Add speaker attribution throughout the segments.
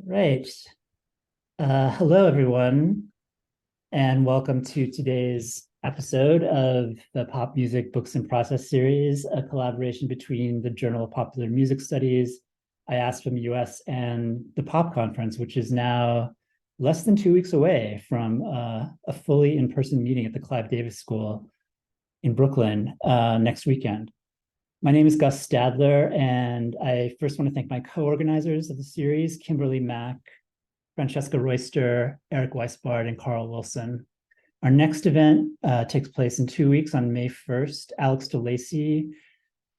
Speaker 1: Right. Hello, everyone, and welcome to today's episode of the Pop Music Books in Process series, a collaboration between the Journal of Popular Music Studies, IASP from the US, and the Pop Conference, which is now less than 2 weeks away from a fully in-person meeting at the Clive Davis School in Brooklyn next weekend. My name is Gus Stadler, and I first want to thank my co-organizers of the series, Kimberly Mack, Francesca Royster, Eric Weisbard, and Carl Wilson. Our next event takes place in 2 weeks on May 1st. Alex DeLacy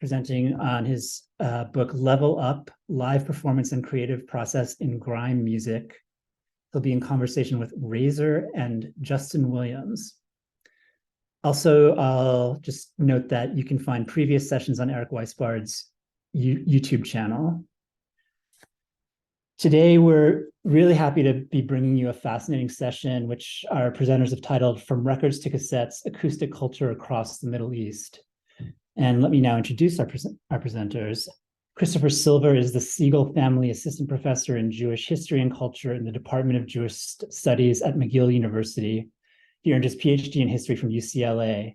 Speaker 1: presenting on his book, Level Up, Live Performance and Creative Process in Grime Music. He'll be in conversation with Razor and Justin Williams. Also, I'll just note that you can find previous sessions on Eric Weisbard's YouTube channel. Today, we're really happy to be bringing you a fascinating session, which our presenters have titled From Records to Cassettes, Acoustic Culture Across the Middle East. And let me now introduce our presenters. Christopher Silver is the Siegel Family Assistant Professor in Jewish History and Culture in the Department of Jewish Studies at McGill University. He earned his PhD in history from UCLA.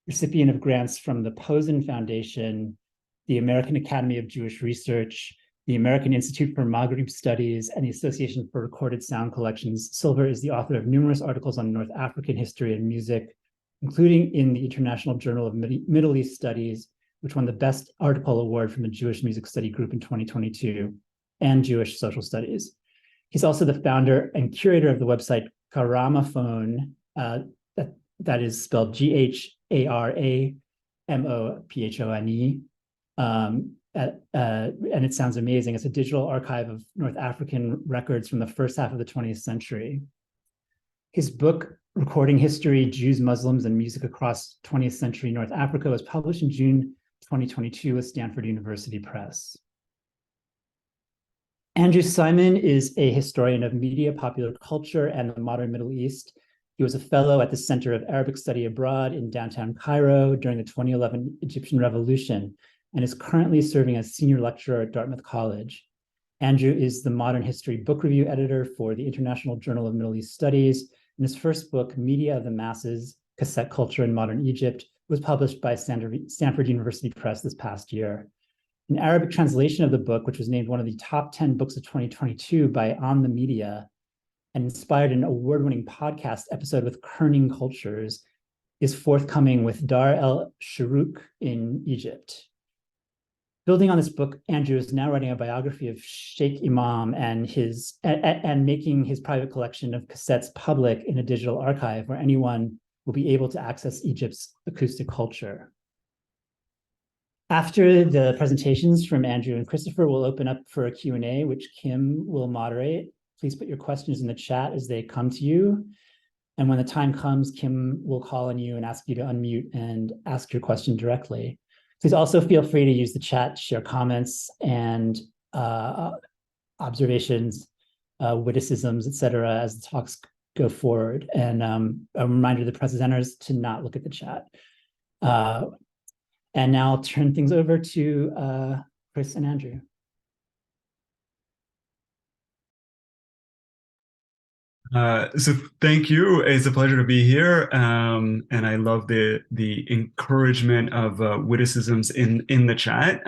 Speaker 1: Recipient of grants from the Posen Foundation, the American Academy of Jewish Research, the American Institute for Maghreb Studies, and the Association for Recorded Sound Collections. Silver is the author of numerous articles on North African history and music, including in the International Journal of Middle East Studies, which won the Best Article Award from the Jewish Music Study Group in 2022, and Jewish Social Studies. He's also the founder and curator of the website Garamaphone, that is spelled Gharamophoene. And it sounds amazing. It's a digital archive of North African records from the first half of the 20th century. His book, Recording History, Jews, Muslims, and Music Across 20th Century North Africa, was published in June 2022 with Stanford University Press. Andrew Simon is a historian of media, popular culture, and the modern Middle East. He was a fellow at the Center of Arabic Study Abroad in downtown Cairo during the 2011 Egyptian Revolution, and is currently serving as senior lecturer at Dartmouth College. Andrew is the modern history book review editor for the International Journal of Middle East Studies, and his first book, Media of the Masses, Cassette Culture in Modern Egypt, was published by Stanford University Press this past year. An Arabic translation of the book, which was named one of the top 10 books of 2022 by On the Media, and inspired an award-winning podcast episode with Kerning Cultures, is forthcoming with Dar el Shuruk in Egypt. Building on this book, Andrew is now writing a biography of Sheikh Imam and making his private collection of cassettes public in a digital archive where anyone will be able to access Egypt's acoustic culture. After the presentations from Andrew and Christopher, we'll open up for a Q&A, which Kim will moderate. Please put your questions in the chat as they come to you. And when the time comes, Kim will call on you and ask you to unmute and ask your question directly. Please also feel free to use the chat to share comments and observations, witticisms, etc., as the talks go forward. And a reminder to the presenters to not look at the chat. And now I'll turn things over to Chris and Andrew.
Speaker 2: So thank you. It's a pleasure to be here, and I love the encouragement of witticisms in the chat.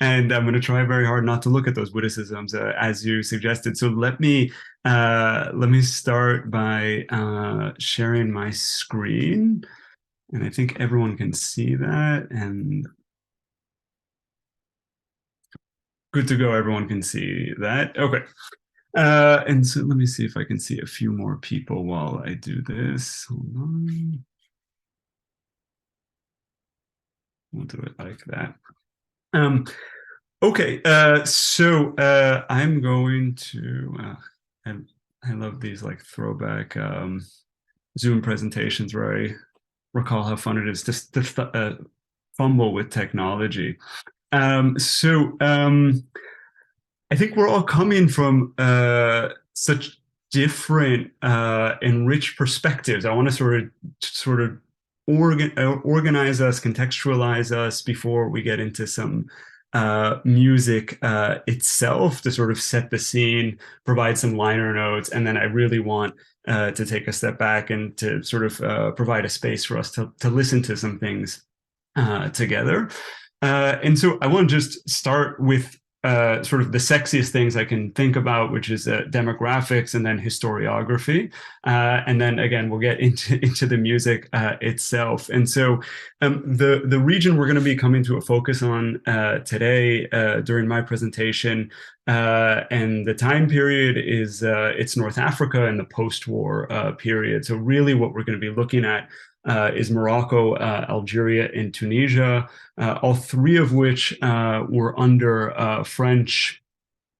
Speaker 2: And I'm going to try very hard not to look at those witticisms as you suggested. So let me start by sharing my screen, and I think everyone can see that. And good to go. Everyone can see that. Okay. And so let me see if I can see a few more people while I do this. Hold on. We'll do it like that. Okay, so I'm going to, I love these like throwback Zoom presentations where I recall how fun it is to fumble with technology. I think we're all coming from such different and rich perspectives. I want to sort of organize us, contextualize us before we get into some music itself to sort of set the scene, provide some liner notes, and then I really want to take a step back and to sort of provide a space for us to listen to some things together. And so I want to just start with sort of the sexiest things I can think about, which is demographics and then historiography. And then again, we'll get into the music itself. And so the region we're going to be coming to a focus on today during my presentation and the time period is it's North Africa and the post-war period. So really what we're going to be looking at is Morocco, Algeria, and Tunisia, all three of which were under French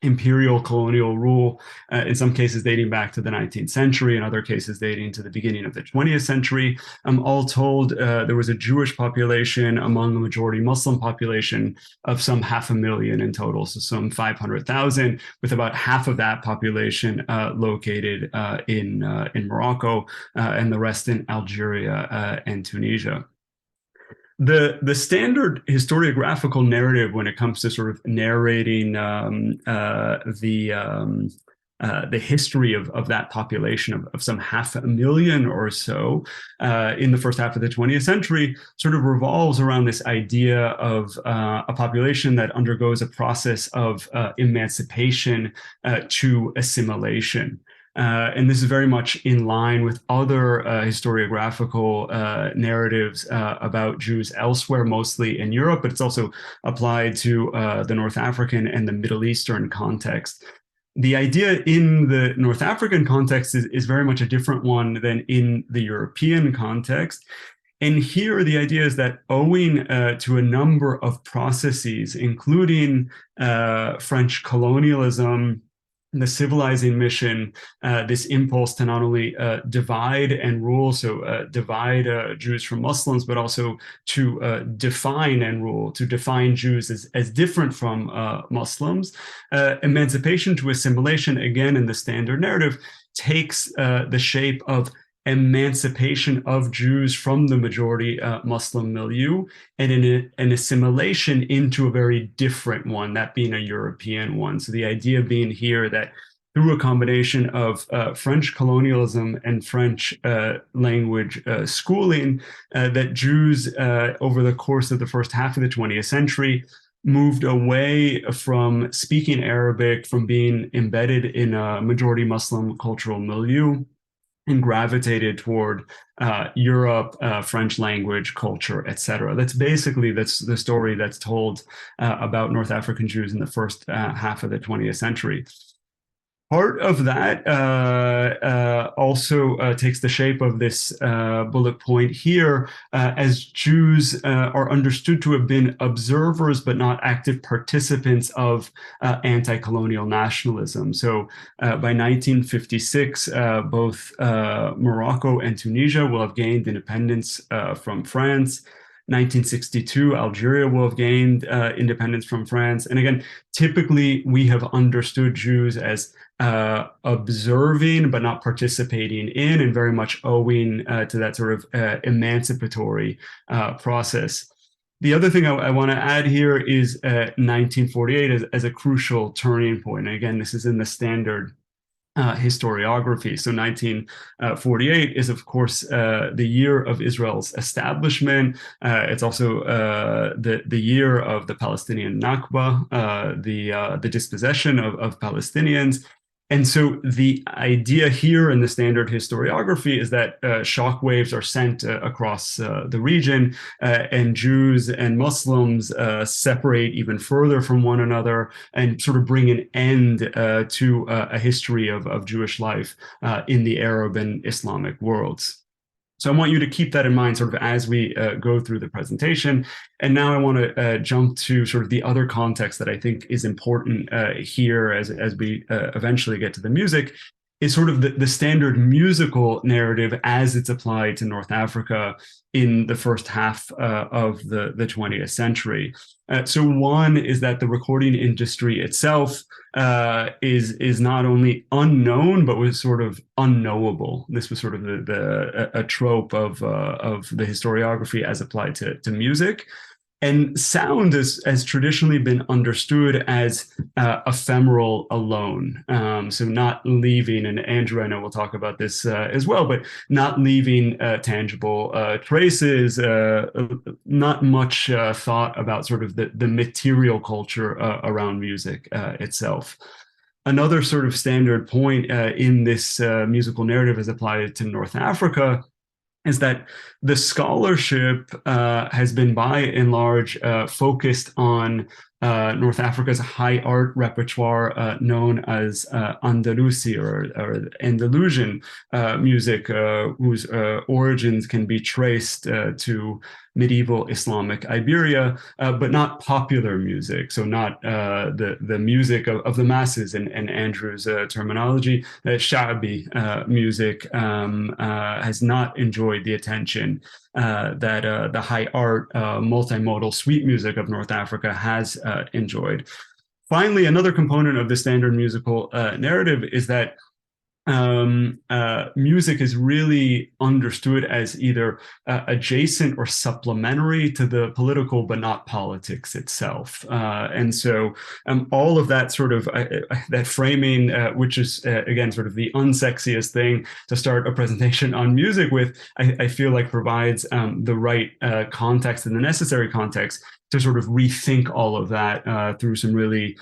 Speaker 2: imperial colonial rule, in some cases dating back to the 19th century, in other cases dating to the beginning of the 20th century. All told, there was a Jewish population among a majority Muslim population of some 500,000 in total, so some 500,000, with about half of that population located in Morocco and the rest in Algeria and Tunisia. The standard historiographical narrative when it comes to sort of narrating the history of that population of some 500,000 or so in the first half of the 20th century sort of revolves around this idea of a population that undergoes a process of emancipation to assimilation. And this is very much in line with other historiographical narratives about Jews elsewhere, mostly in Europe, but it's also applied to the North African and the Middle Eastern context. The idea in the North African context is very much a different one than in the European context. And here, the idea is that owing to a number of processes, including French colonialism, the civilizing mission, this impulse to not only divide and rule, so divide Jews from Muslims, but also to define and rule, to define Jews as different from Muslims. Emancipation to assimilation, again, in the standard narrative, takes the shape of emancipation of Jews from the majority Muslim milieu and an assimilation into a very different one, that being a European one. So the idea being here that through a combination of French colonialism and French language schooling, that Jews over the course of the first half of the 20th century moved away from speaking Arabic, from being embedded in a majority Muslim cultural milieu, and gravitated toward Europe, French language, culture, etc. That's the story that's told about North African Jews in the first half of the 20th century. Part of that also takes the shape of this bullet point here, as Jews are understood to have been observers but not active participants of anti-colonial nationalism. So by 1956, both Morocco and Tunisia will have gained independence from France. 1962, Algeria will have gained independence from France. And again, typically we have understood Jews as observing but not participating in, and very much owing to that sort of emancipatory process. The other thing I want to add here is 1948 as a crucial turning point. And again, this is in the standard historiography. So 1948 is, of course, the year of Israel's establishment. It's also the year of the Palestinian Nakba, the dispossession of Palestinians. And so the idea here in the standard historiography is that shockwaves are sent across the region, and Jews and Muslims separate even further from one another and sort of bring an end to a history of Jewish life in the Arab and Islamic worlds. So I want you to keep that in mind sort of as we go through the presentation. And now I want to jump to sort of the other context that I think is important here as we eventually get to the music, is sort of the standard musical narrative as it's applied to North Africa in the first half of the 20th century. So one is that the recording industry itself is not only unknown, but was sort of unknowable. This was sort of a trope of the historiography as applied to music. And sound has traditionally been understood as ephemeral alone. So not leaving, and Andrew, I know we'll talk about this as well, but not leaving tangible traces, not much thought about sort of the material culture around music itself. Another sort of standard point in this musical narrative as applied to North Africa is that the scholarship has been by and large focused on North Africa's high art repertoire known as Andalusi or Andalusian music, whose origins can be traced to medieval Islamic Iberia, but not popular music. So not the music of the masses in Andrew's terminology. Sha'bi music has not enjoyed the attention that the high art, multimodal suite music of North Africa has enjoyed. Finally, another component of the standard musical narrative is that music is really understood as either adjacent or supplementary to the political, but not politics itself. And so all of that sort of that framing, which is again sort of the unsexiest thing to start a presentation on music with, I feel like provides the right context and the necessary context to sort of rethink all of that through some really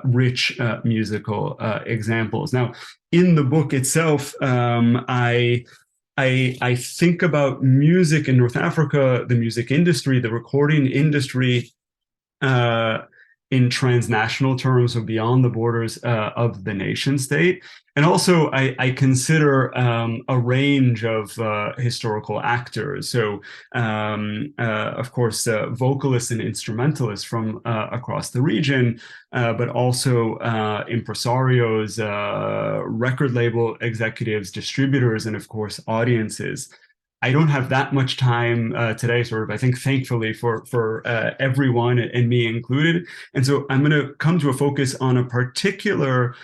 Speaker 2: rich musical examples. Now, in the book itself, I think about music in North Africa, the music industry, the recording industry, in transnational terms, so beyond the borders of the nation state. And also, I consider a range of historical actors. So, of course, vocalists and instrumentalists from across the region, but also impresarios, record label executives, distributors, and of course, audiences. I don't have that much time today, sort of, I think, thankfully for everyone and me included. And so I'm going to come to a focus on a particular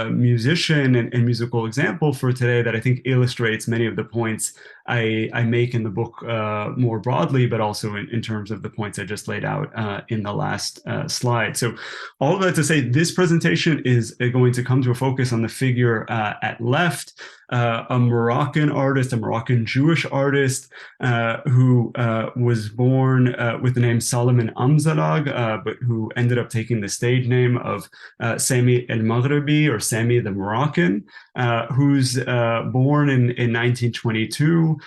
Speaker 2: musician and musical example for today that I think illustrates many of the points I make in the book more broadly, but also in terms of the points I just laid out in the last slide. So all of that to say, this presentation is going to come to a focus on the figure at left, a Moroccan artist, a Moroccan Jewish artist who was born with the name Solomon Amzalag, but who ended up taking the stage name of Sami El Maghribi, or Sami the Moroccan, who's born in 1922,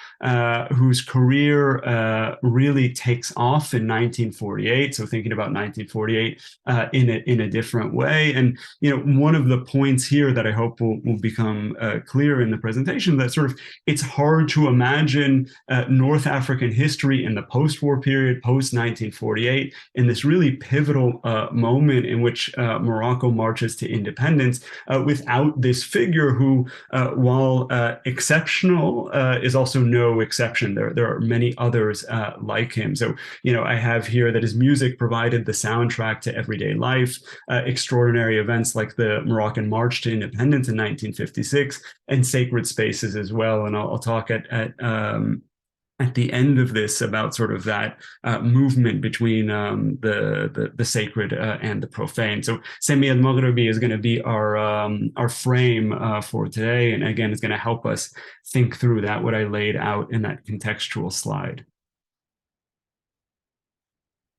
Speaker 2: whose career really takes off in 1948. So thinking about 1948 in a different way. And one of the points here that I hope will become clear in the presentation, that sort of it's hard to imagine North African history in the post-war period, post-1948, in this really pivotal moment in which Morocco marches to independence without this figure who, while exceptional, is also no exception. There are many others like him. So, I have here that his music provided the soundtrack to everyday life, extraordinary events like the Moroccan March to Independence in 1956, and sacred spaces as well. And I'll talk at the end of this about sort of that movement between the sacred and the profane. So Sami El Maghribi is going to be our frame for today, and again, it's going to help us think through that, what I laid out in that contextual slide.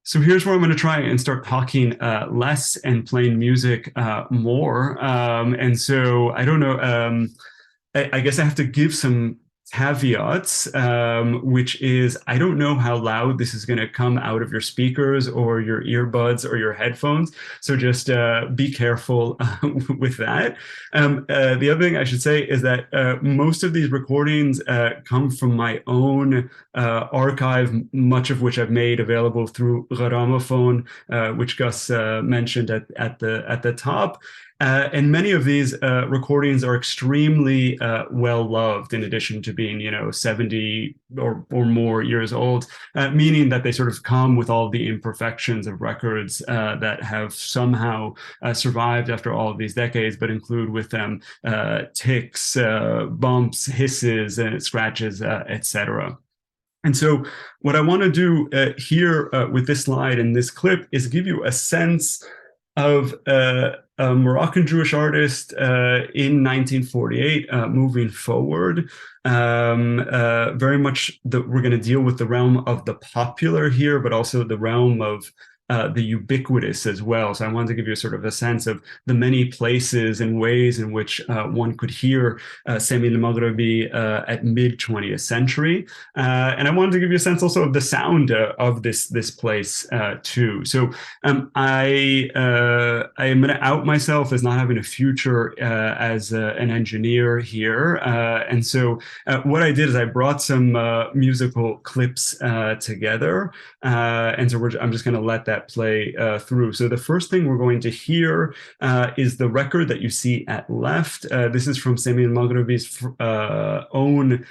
Speaker 2: So here's where I'm going to try and start talking less and playing music more. And so I don't know, I guess I have to give some caveats, which is I don't know how loud this is going to come out of your speakers or your earbuds or your headphones. So just be careful with that. The other thing I should say is that most of these recordings come from my own archive, much of which I've made available through Gramophone, which Gus mentioned at the top. And many of these recordings are extremely well loved, in addition to being, 70 or more years old, meaning that they sort of come with all the imperfections of records that have somehow survived after all of these decades, but include with them ticks, bumps, hisses, and scratches, etc. And so what I want to do here with this slide and this clip is give you a sense of a Moroccan Jewish artist in 1948 moving forward. Very much we're going to deal with the realm of the popular here, but also the realm of the ubiquitous as well. So I wanted to give you sort of a sense of the many places and ways in which one could hear Sami al-Maghribi at mid 20th century. And I wanted to give you a sense also of the sound of this place too. So I am going to out myself as not having a future as an engineer here. And so what I did is I brought some musical clips together. And so I'm just going to let that play through. So the first thing we're going to hear is the record that you see at left. This is from Sami al-Maghribi's own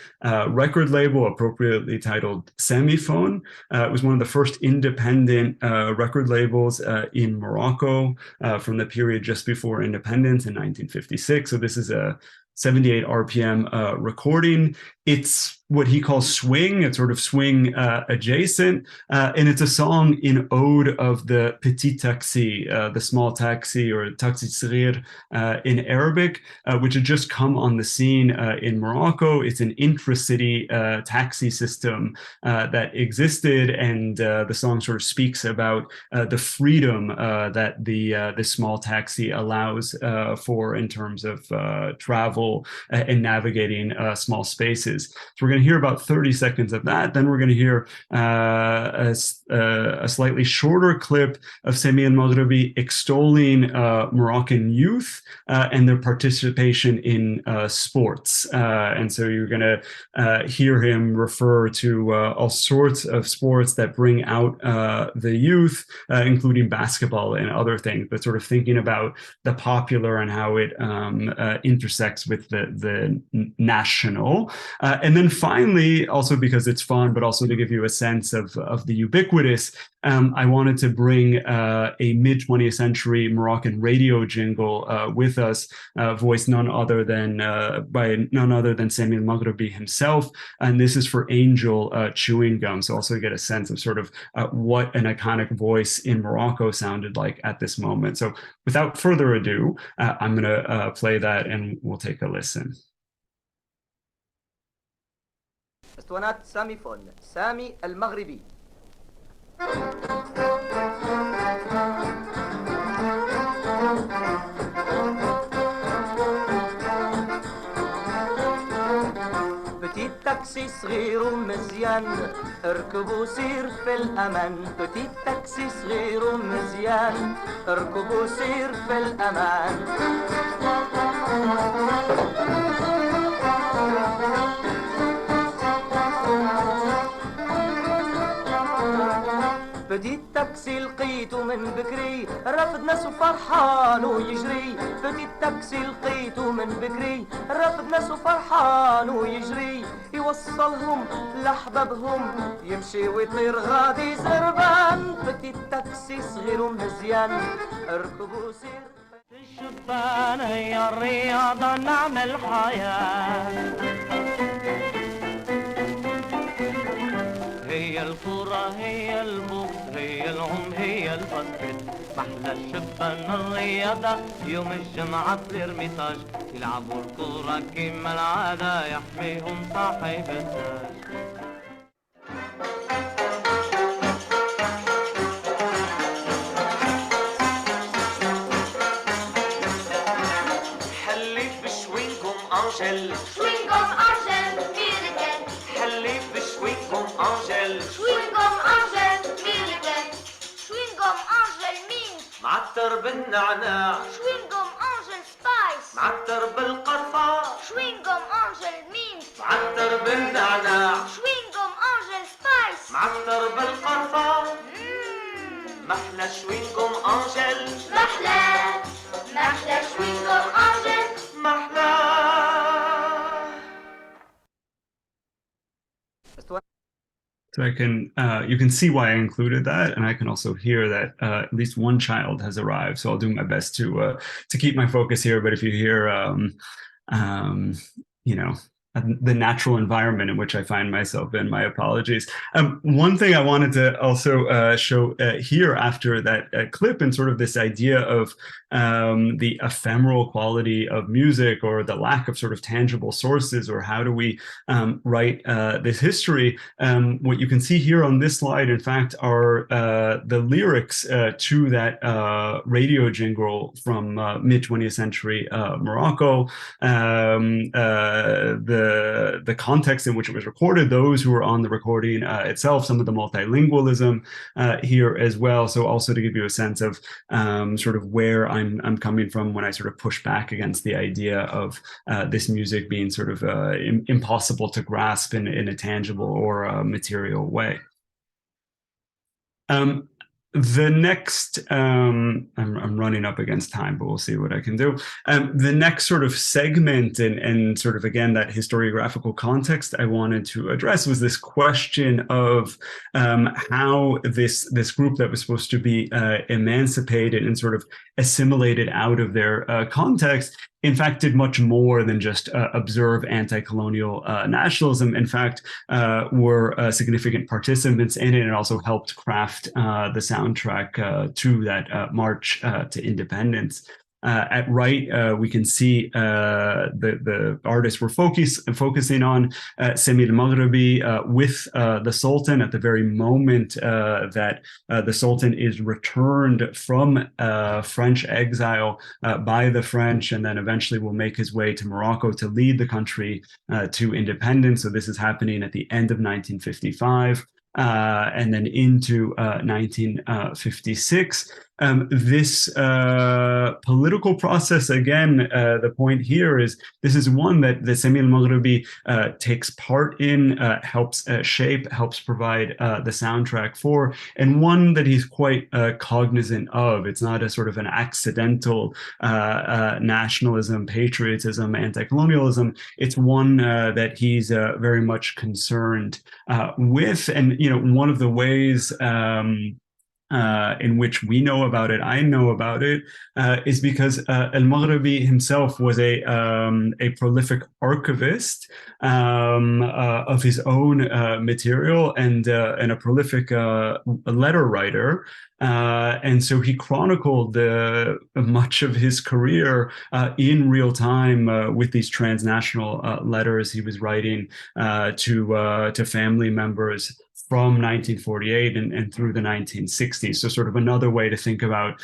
Speaker 2: record label, appropriately titled Semiphone. It was one of the first independent record labels in Morocco from the period just before independence in 1956. So this is a 78 RPM recording. It's what he calls swing. It's sort of swing adjacent. And it's a song in ode of the petit taxi, the small taxi, or taxi صغير in Arabic, which had just come on the scene in Morocco. It's an intra-city taxi system that existed, and the song sort of speaks about the freedom that the small taxi allows for in terms of travel and navigating small spaces. So we're going to hear about 30 seconds of that. Then we're going to hear a slightly shorter clip of Sami al-Maghribi extolling Moroccan youth and their participation in sports. And so you're going to hear him refer to all sorts of sports that bring out the youth, including basketball and other things, but sort of thinking about the popular and how it intersects with the national. And then finally, also because it's fun, but also to give you a sense of the ubiquitous, I wanted to bring a mid-20th century Moroccan radio jingle with us, voiced by none other than Sami al-Maghribi himself. And this is for Angel Chewing Gum. So also get a sense of sort of what an iconic voice in Morocco sounded like at this moment. So without further ado, I'm going to play that and we'll take a listen.
Speaker 3: اسطوانات سامي فون سامي المغربي. بتيت تاكسي صغير ومزيان اركب وسير في الأمان. بتيت تاكسي صغير ومزيان اركب وسير في الأمان. بديت تاكسي لقيته من بكري رافد ناس وفرحان ويجري. بديت تاكسي لقيته من بكري رافد ناس وفرحان ويجري. يوصلهم لحبابهم يمشي ويطير غادي زربان. بديت تاكسي صغير ومزيان اركب وسير الشبان. هي الرياضة نعمل حياة. هي الكرة هي البوكس هي العم هي الباسكت. محلى الشبان الرياضة يوم الجمعة في الإرميتاج. يلعبوا الكرة كيما العادة يحميهم صاحب التاج. حلي بشوينكم أنجل شوينكم أنجل ميريكان. حلي بشوينكم أنجل شوينكم أنجل ميريكان. شوينكم أنجل مين معطر بالنعناع. شوينكم أنجل سبايس معطر بالقرفة. شوينكم أنجل مين معطر بالنعناع. شوينكم أنجل سبايس معطر بالقرفة. محلى شوينكم أنجل محلى محلى شوينكم أنجل محلى.
Speaker 2: So you can see why I included that, and I can also hear that at least one child has arrived. So I'll do my best to keep my focus here. But if you hear, you know, the natural environment in which I find myself in. My apologies. One thing I wanted to also show here after that clip, and sort of this idea of the ephemeral quality of music, or the lack of sort of tangible sources, or how do we write this history. What you can see here on this slide, in fact, are the lyrics to that radio jingle from mid-20th century Morocco. The context in which it was recorded, those who were on the recording itself, some of the multilingualism here as well. So also to give you a sense of sort of where I'm coming from when I sort of push back against the idea of this music being sort of impossible to grasp in a tangible or a material way. The next, I'm running up against time, but we'll see what I can do. The next sort of segment, and sort of, again, that historiographical context I wanted to address, was this question of how this group that was supposed to be emancipated and sort of assimilated out of their context, in fact, did much more than just observe anti-colonial nationalism. In fact, were significant participants in it, and also helped craft the soundtrack to that march to independence. At right, we can see the artists were focusing on Semi al-Maghribi with the Sultan at the very moment that the Sultan is returned from French exile by the French, and then eventually will make his way to Morocco to lead the country to independence. So this is happening at the end of 1955. And then into 1956. This political process, again, the point here is this is one that the Semi al-Maghribi takes part in, helps shape, helps provide the soundtrack for, and one that he's quite cognizant of. It's not a sort of an accidental nationalism, patriotism, anti-colonialism. It's one that he's very much concerned with. And, you know, one of the ways in which we know about it, I know about it, is because al-Maghribi himself was a prolific archivist of his own material, and a prolific letter writer. And so he chronicled much of his career in real time with these transnational letters he was writing to family members from 1948 and through the 1960s. So sort of another way to think about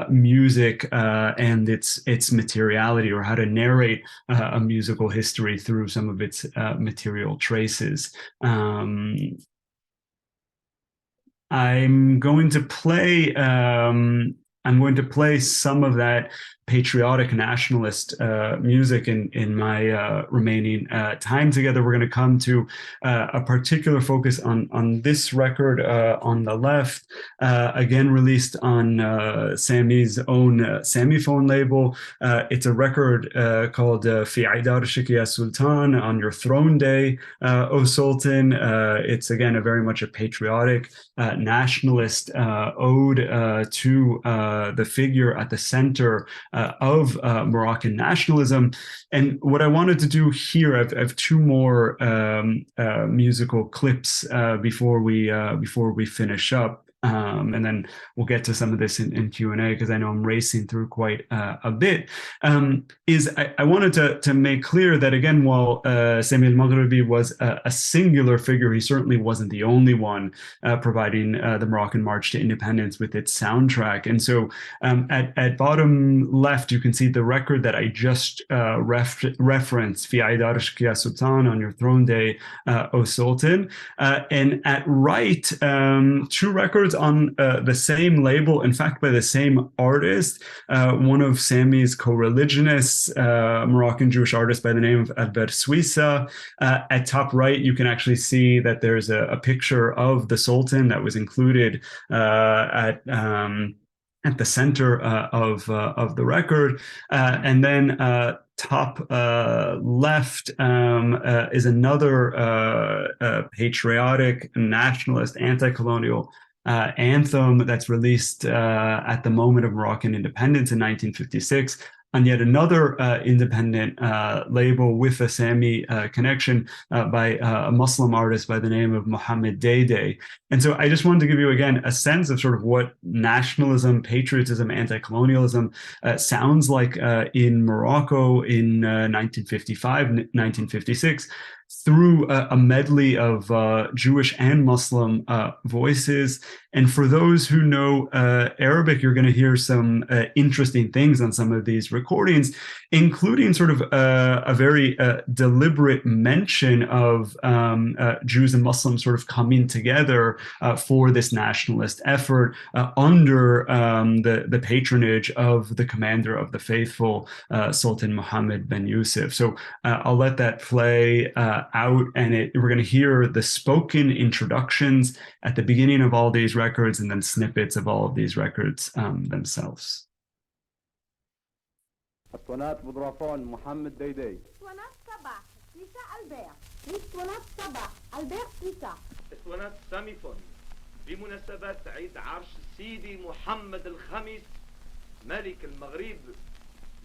Speaker 2: music and its materiality, or how to narrate a musical history through some of its material traces. I'm going to play some of that patriotic nationalist music in my remaining time together. We're going to come to a particular focus on this record on the left, again released on Sami's own Samiphone label. It's a record called Fi Aidarshik Ya Sultan, on your throne day, O Sultan. It's, again, a very much a patriotic nationalist ode to the figure at the center of Moroccan nationalism. And what I wanted to do here, I have two more musical clips before we finish up. And then we'll get to some of this in Q&A, because I know I'm racing through quite a bit. I wanted to make clear that, again, while Sami al-Maghribi was a singular figure, he certainly wasn't the only one providing the Moroccan March to Independence with its soundtrack. And so at bottom left, you can see the record that I just referenced, Fi Aidarshik Ya Sultan, on your throne day, O Sultan. And at right, two records on the same label, in fact, by the same artist, one of Sami's co-religionists, Moroccan Jewish artist by the name of Albert Suissa. At top right, you can actually see that there's a picture of the Sultan that was included at the center of the record. And then top left is another patriotic, nationalist, anti-colonial anthem that's released at the moment of Moroccan independence in 1956 on yet another independent label with a Sami connection by a Muslim artist by the name of Mohammed Day. And so I just wanted to give you again a sense of sort of what nationalism, patriotism, anti-colonialism sounds like in Morocco in 1955, 1956, through a medley of Jewish and Muslim voices. And for those who know Arabic, you're going to hear some interesting things on some of these recordings, including sort of a very deliberate mention of Jews and Muslims sort of coming together for this nationalist effort under the patronage of the commander of the faithful, Sultan Mohammed bin Yusuf. So I'll let that play out, and we're going to hear the spoken introductions at the beginning of all these records and then snippets of all of these records themselves.
Speaker 4: اسطوانات فودرافون محمد ديدي.
Speaker 5: اسطوانات صباح نساء البيع. اسطوانات صباح البيع نساء.
Speaker 6: اسطوانات ساميفون بمناسبة عيد عرش سيدي محمد الخامس ملك المغرب،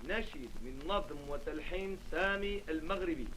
Speaker 6: نشيد من نظم وتلحين سامي المغربي.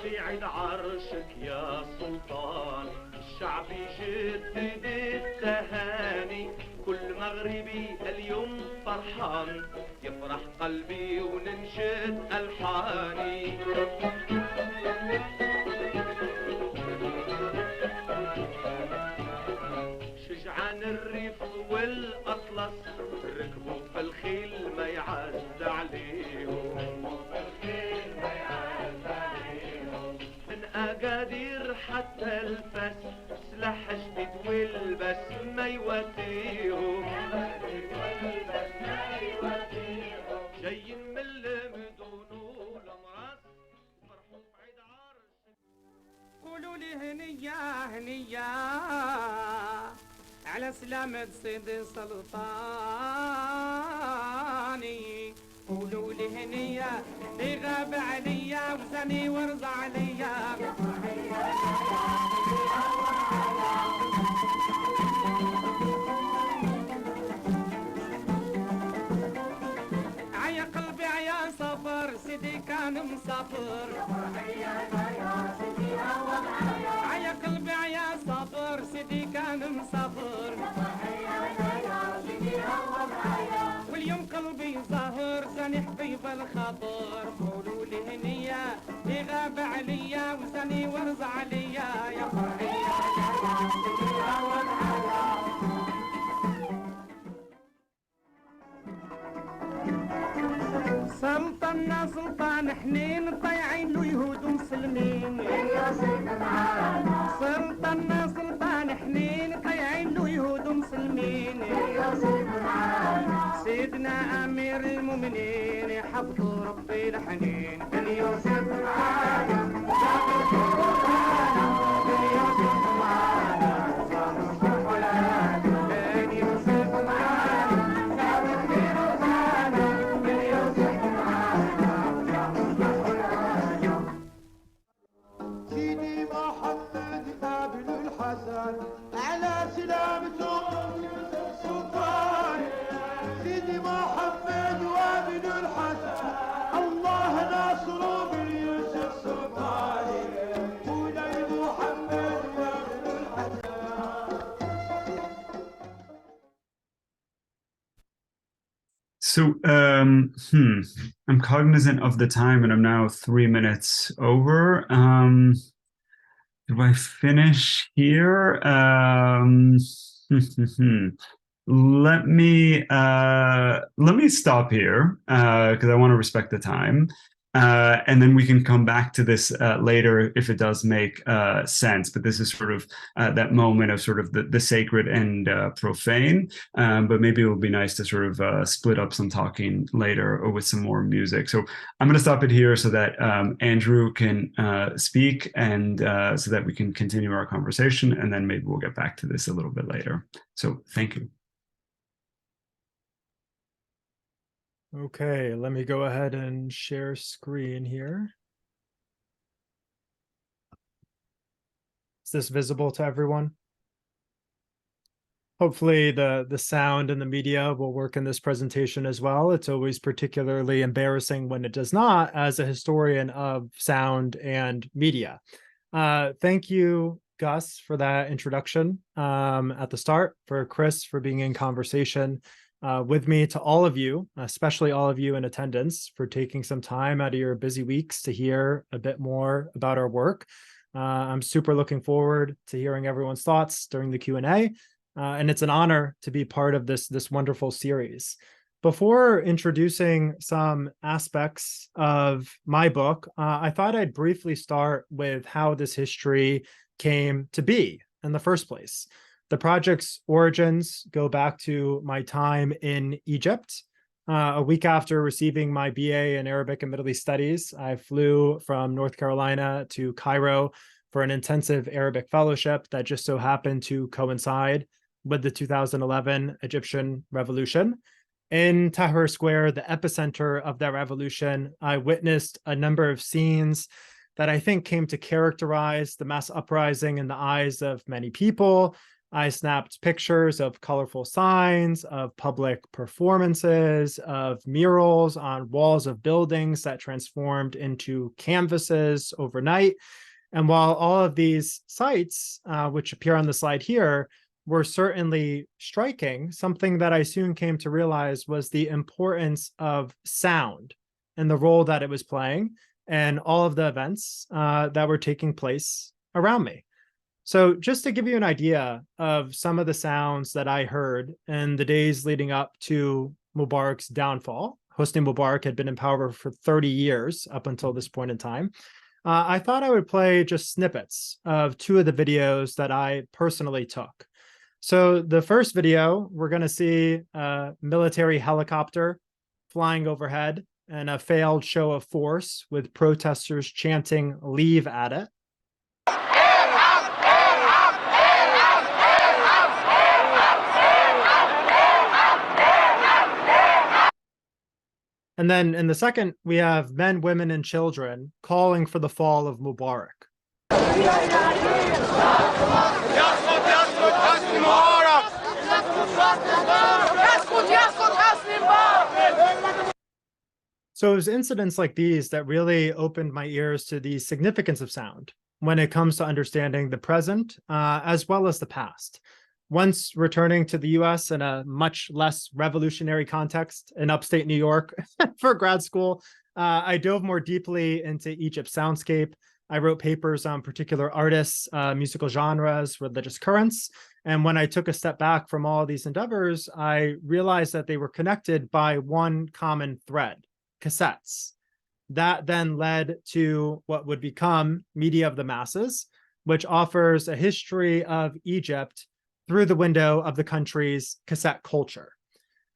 Speaker 6: في عيد عرشك يا سلطان الشعب يجدد التهاني، كل مغربي اليوم فرحان، يفرح قلبي وننشد ألحاني. شجعان الريف والأطلس ركبوا في الخيل ما يعز عليهم، من أقادير حتى الفس سلاح جديد والبس ما يواتيهم، جايين من المدن والأمراض فرحوا في عيد عرس.
Speaker 7: قولوا لي هنية هنية على سلامة سيدي سلطاني، قولوا لي هنية غاب عليا وزني ورضى عليا. عيا قلبي عيا سفر سيدي كان مسافر، عيا قلبي عيا سفر سيدي كان مسافر، واليوم قلبي ظاهر زاني حبيب الخاطر. قولوا لي هنية غاب عليا وزاني ورضى عليا يا فرحية. سلطنا سلطان حنين طيعين له يهود مسلمين، سلطنا سلطان حنين طيعين له يهود مسلمين، سيدنا امير المؤمنين حفظوا ربي الحنين. بن يوسف معانا بن يوسف معانا بن يوسف معانا
Speaker 4: سيدي محمد ابن الحسن على سلامته سلطان، سيدي محمد وابن الحسن الله ناصره بن يوسف سلطان، مولاي محمد وابن الحسن.
Speaker 2: So, I'm cognizant of the time, and I'm now 3 minutes over. Do I finish here? Let me stop here because I want to respect the time. And then we can come back to this later if it does make sense. But this is sort of that moment of sort of the sacred and profane. But maybe it will be nice to sort of split up some talking later or with some more music. So I'm going to stop it here so that Andrew can speak and so that we can continue our conversation. And then maybe we'll get back to this a little bit later. So thank you.
Speaker 8: Okay, let me go ahead and share screen here. Is this visible to everyone? Hopefully the sound and the media will work in this presentation as well. It's always particularly embarrassing when it does not, as a historian of sound and media. Thank you, Gus, for that introduction at the start, for Chris for being in conversation with me, to all of you, especially all of you in attendance, for taking some time out of your busy weeks to hear a bit more about our work. I'm super looking forward to hearing everyone's thoughts during the Q&A. And it's an honor to be part of this wonderful series. Before introducing some aspects of my book, I thought I'd briefly start with how this history came to be in the first place. The project's origins go back to my time in Egypt. A week after receiving my BA in Arabic and Middle East Studies, I flew from North Carolina to Cairo for an intensive Arabic fellowship that just so happened to coincide with the 2011 Egyptian revolution. In Tahrir Square, the epicenter of that revolution, I witnessed a number of scenes that I think came to characterize the mass uprising in the eyes of many people. I snapped pictures of colorful signs, of public performances, of murals on walls of buildings that transformed into canvases overnight. And while all of these sites, which appear on the slide here, were certainly striking, something that I soon came to realize was the importance of sound and the role that it was playing and all of the events that were taking place around me. So just to give you an idea of some of the sounds that I heard in the days leading up to Mubarak's downfall, Hosni Mubarak had been in power for 30 years up until this point in time. I thought I would play just snippets of two of the videos that I personally took. So the first video, we're going to see a military helicopter flying overhead and a failed show of force with protesters chanting "Leave" at it. And then in the second, we have men, women, and children calling for the fall of Mubarak. So it was incidents like these that really opened my ears to the significance of sound when it comes to understanding the present as well as the past. Once returning to the US in a much less revolutionary context in upstate New York for grad school, I dove more deeply into Egypt's soundscape. I wrote papers on particular artists, musical genres, religious currents. And when I took a step back from all of these endeavors, I realized that they were connected by one common thread: cassettes. That then led to what would become Media of the Masses, which offers a history of Egypt through the window of the country's cassette culture.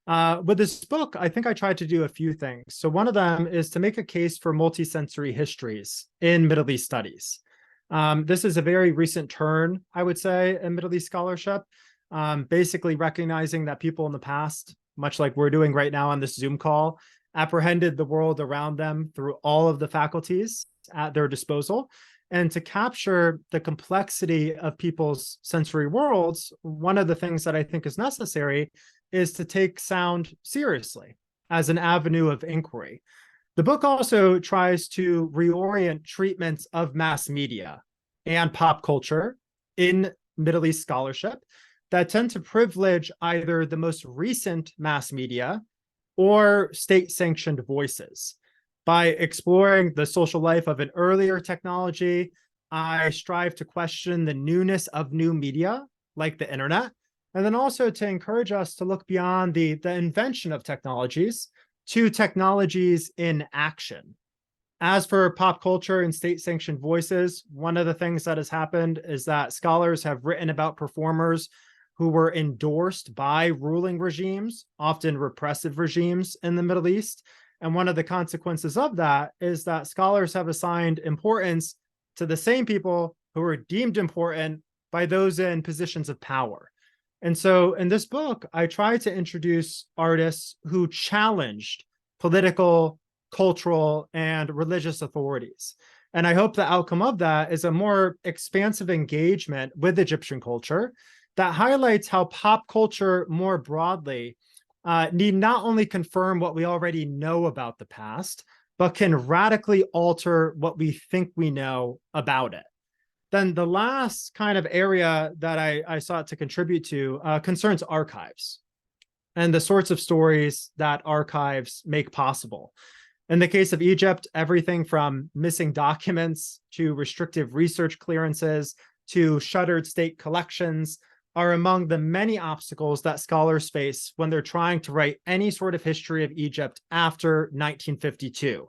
Speaker 8: With this book, I think I tried to do a few things. So one of them is to make a case for multi-sensory histories in Middle East studies. This is a very recent turn, I would say, in Middle East scholarship, basically recognizing that people in the past, much like we're doing right now on this Zoom call, apprehended the world around them through all of the faculties at their disposal. And to capture the complexity of people's sensory worlds, one of the things that I think is necessary is to take sound seriously as an avenue of inquiry. The book also tries to reorient treatments of mass media and pop culture in Middle East scholarship that tend to privilege either the most recent mass media or state-sanctioned voices. By exploring the social life of an earlier technology, I strive to question the newness of new media, like the internet, and then also to encourage us to look beyond the invention of technologies to technologies in action. As for pop culture and state-sanctioned voices, one of the things that has happened is that scholars have written about performers who were endorsed by ruling regimes, often repressive regimes in the Middle East. And one of the consequences of that is that scholars have assigned importance to the same people who were deemed important by those in positions of power. And so in this book, I try to introduce artists who challenged political, cultural, and religious authorities. And I hope the outcome of that is a more expansive engagement with Egyptian culture that highlights how pop culture more broadly need not only confirm what we already know about the past, but can radically alter what we think we know about it. Then the last kind of area that I sought to contribute to concerns archives and the sorts of stories that archives make possible. In the case of Egypt, everything from missing documents to restrictive research clearances to shuttered state collections are among the many obstacles that scholars face when they're trying to write any sort of history of Egypt after 1952,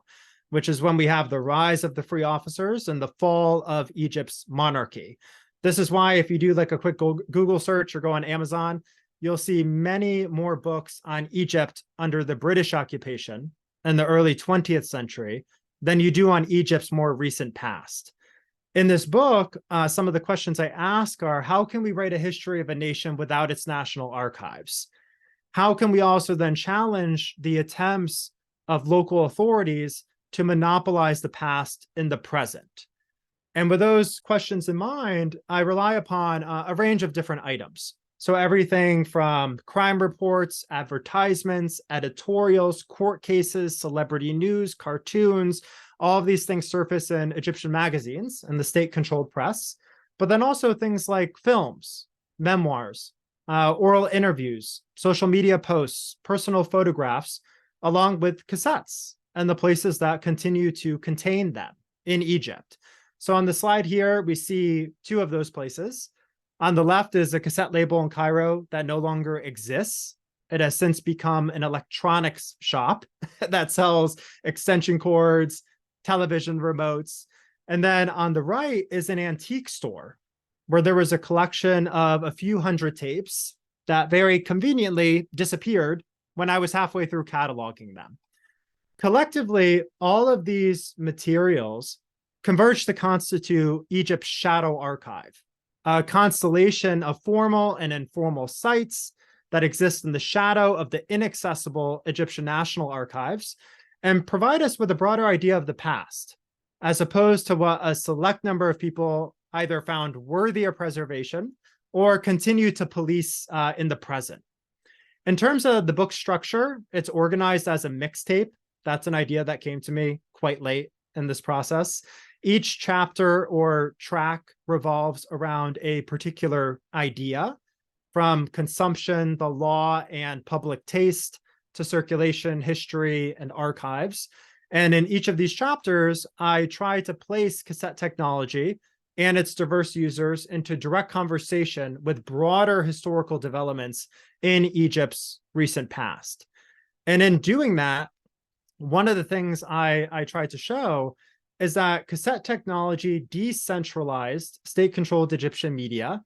Speaker 8: which is when we have the rise of the free officers and the fall of Egypt's monarchy. This is why if you do like a quick Google search or go on Amazon, you'll see many more books on Egypt under the British occupation in the early 20th century than you do on Egypt's more recent past. In this book, some of the questions I ask are, how can we write a history of a nation without its national archives? How can we also then challenge the attempts of local authorities to monopolize the past in the present? And with those questions in mind, I rely upon a range of different items. So everything from crime reports, advertisements, editorials, court cases, celebrity news, cartoons, all of these things surface in Egyptian magazines and the state-controlled press, but then also things like films, memoirs, oral interviews, social media posts, personal photographs, along with cassettes and the places that continue to contain them in Egypt. So on the slide here, we see two of those places. On the left is a cassette label in Cairo that no longer exists. It has since become an electronics shop that sells extension cords, television remotes. And then on the right is an antique store where there was a collection of a few hundred tapes that very conveniently disappeared when I was halfway through cataloging them. Collectively, all of these materials converge to constitute Egypt's shadow archive, a constellation of formal and informal sites that exist in the shadow of the inaccessible Egyptian National Archives and provide us with a broader idea of the past, as opposed to what a select number of people either found worthy of preservation or continue to police in the present. In terms of the book structure, it's organized as a mixtape. That's an idea that came to me quite late in this process. Each chapter or track revolves around a particular idea, from consumption, the law, and public taste, to circulation, history, and archives. And in each of these chapters, I try to place cassette technology and its diverse users into direct conversation with broader historical developments in Egypt's recent past. And in doing that, one of the things I tried to show is that cassette technology decentralized state-controlled Egyptian media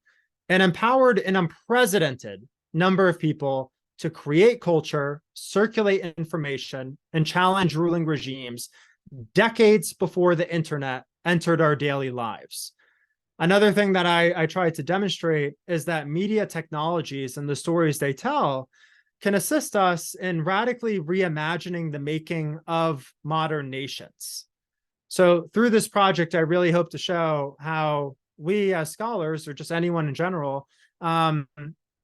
Speaker 8: and empowered an unprecedented number of people to create culture, circulate information, and challenge ruling regimes decades before the internet entered our daily lives. Another thing that I tried to demonstrate is that media technologies and the stories they tell can assist us in radically reimagining the making of modern nations. So through this project, I really hope to show how we as scholars, or just anyone in general, can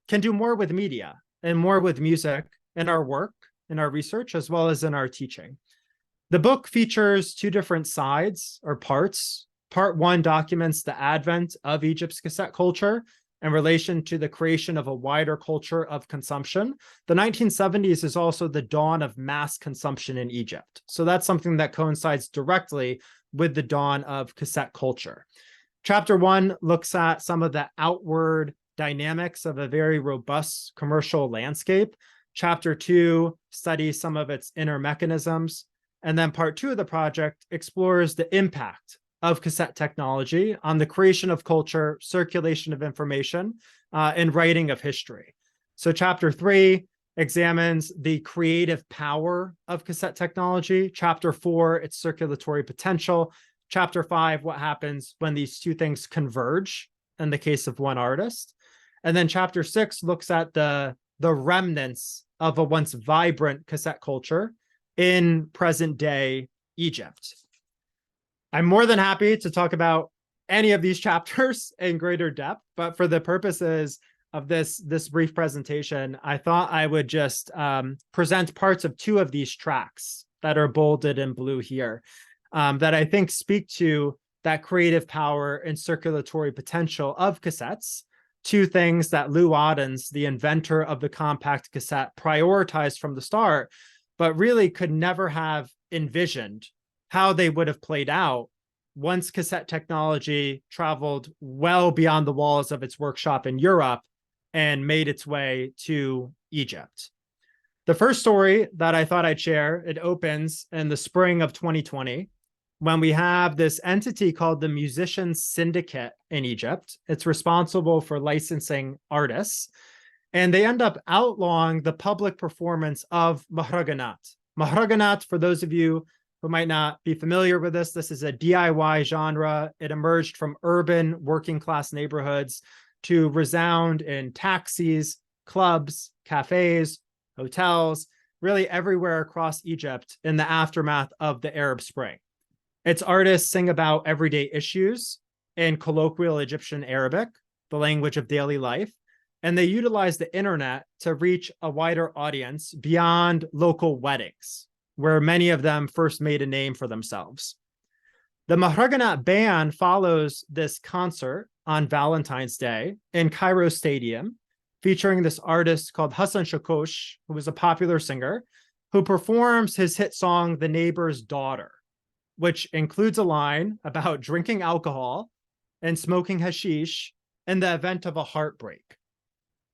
Speaker 8: do more with media and more with music in our work, in our research, as well as in our teaching. The book features two different sides or parts. Part one documents the advent of Egypt's cassette culture in relation to the creation of a wider culture of consumption. The 1970s is also the dawn of mass consumption in Egypt. So that's something that coincides directly with the dawn of cassette culture. Chapter one looks at some of the outward dynamics of a very robust commercial landscape. Chapter two studies some of its inner mechanisms. And then part two of the project explores the impact of cassette technology on the creation of culture, circulation of information, and writing of history. So chapter three examines the creative power of cassette technology. Chapter four, its circulatory potential. Chapter five, what happens when these two things converge in the case of one artist. And then chapter six looks at the remnants of a once vibrant cassette culture in present day Egypt. I'm more than happy to talk about any of these chapters in greater depth, but for the purposes of this brief presentation, I thought I would just present parts of two of these tracks that are bolded in blue here, that I think speak to that creative power and circulatory potential of cassettes, two things that Lou Addens, the inventor of the compact cassette, prioritized from the start, but really could never have envisioned how they would have played out once cassette technology traveled well beyond the walls of its workshop in Europe and made its way to Egypt. The first story that I thought I'd share, it opens in the spring of 2020, when we have this entity called the Musicians Syndicate in Egypt. It's responsible for licensing artists, and they end up outlawing the public performance of mahraganat. Mahraganat, for those of you who might not be familiar with this is a DIY genre. It emerged from urban working class neighborhoods to resound in taxis, clubs, cafes, hotels, really everywhere across Egypt in the aftermath of the Arab Spring. Its artists sing about everyday issues in colloquial Egyptian Arabic, the language of daily life, and they utilize the internet to reach a wider audience beyond local weddings, where many of them first made a name for themselves. The Mahraganat ban follows this concert on Valentine's Day in Cairo Stadium, featuring this artist called Hassan Shakosh, who was a popular singer, who performs his hit song, The Neighbor's Daughter, which includes a line about drinking alcohol and smoking hashish in the event of a heartbreak.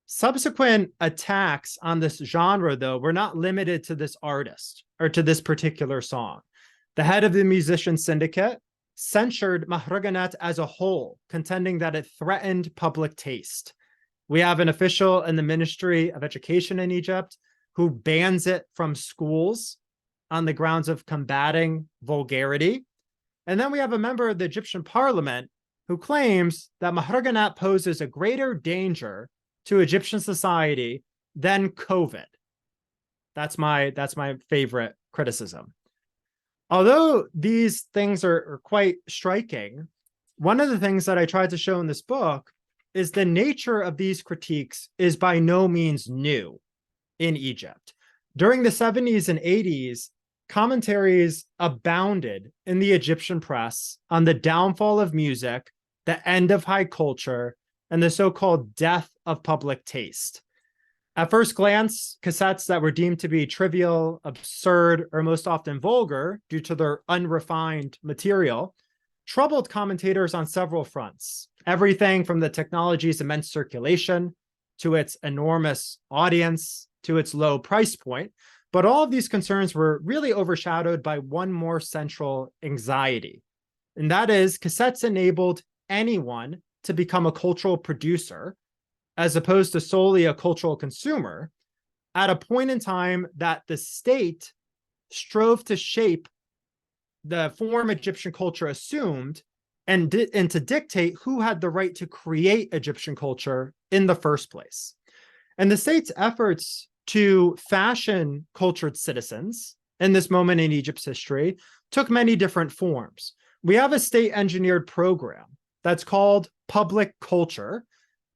Speaker 8: Subsequent attacks on this genre, though, were not limited to this artist or to this particular song. The head of the Musician Syndicate censured Mahraganat as a whole, contending that it threatened public taste. We have an official in the Ministry of Education in Egypt who bans it from schools on the grounds of combating vulgarity. And then we have a member of the Egyptian parliament who claims that Mahraganat poses a greater danger to Egyptian society than COVID. That's my favorite criticism. Although these things are quite striking, one of the things that I tried to show in this book is the nature of these critiques is by no means new in Egypt. During the 70s and 80s, commentaries abounded in the Egyptian press on the downfall of music, the end of high culture, and the so-called death of public taste. At first glance, cassettes that were deemed to be trivial, absurd, or most often vulgar due to their unrefined material troubled commentators on several fronts. Everything from the technology's immense circulation to its enormous audience to its low price point. But all of these concerns were really overshadowed by one more central anxiety, and that is cassettes enabled anyone to become a cultural producer as opposed to solely a cultural consumer at a point in time that the state strove to shape the form Egyptian culture assumed and to dictate who had the right to create Egyptian culture in the first place. And the state's efforts to fashion cultured citizens in this moment in Egypt's history took many different forms. We have a state-engineered program that's called Public Culture,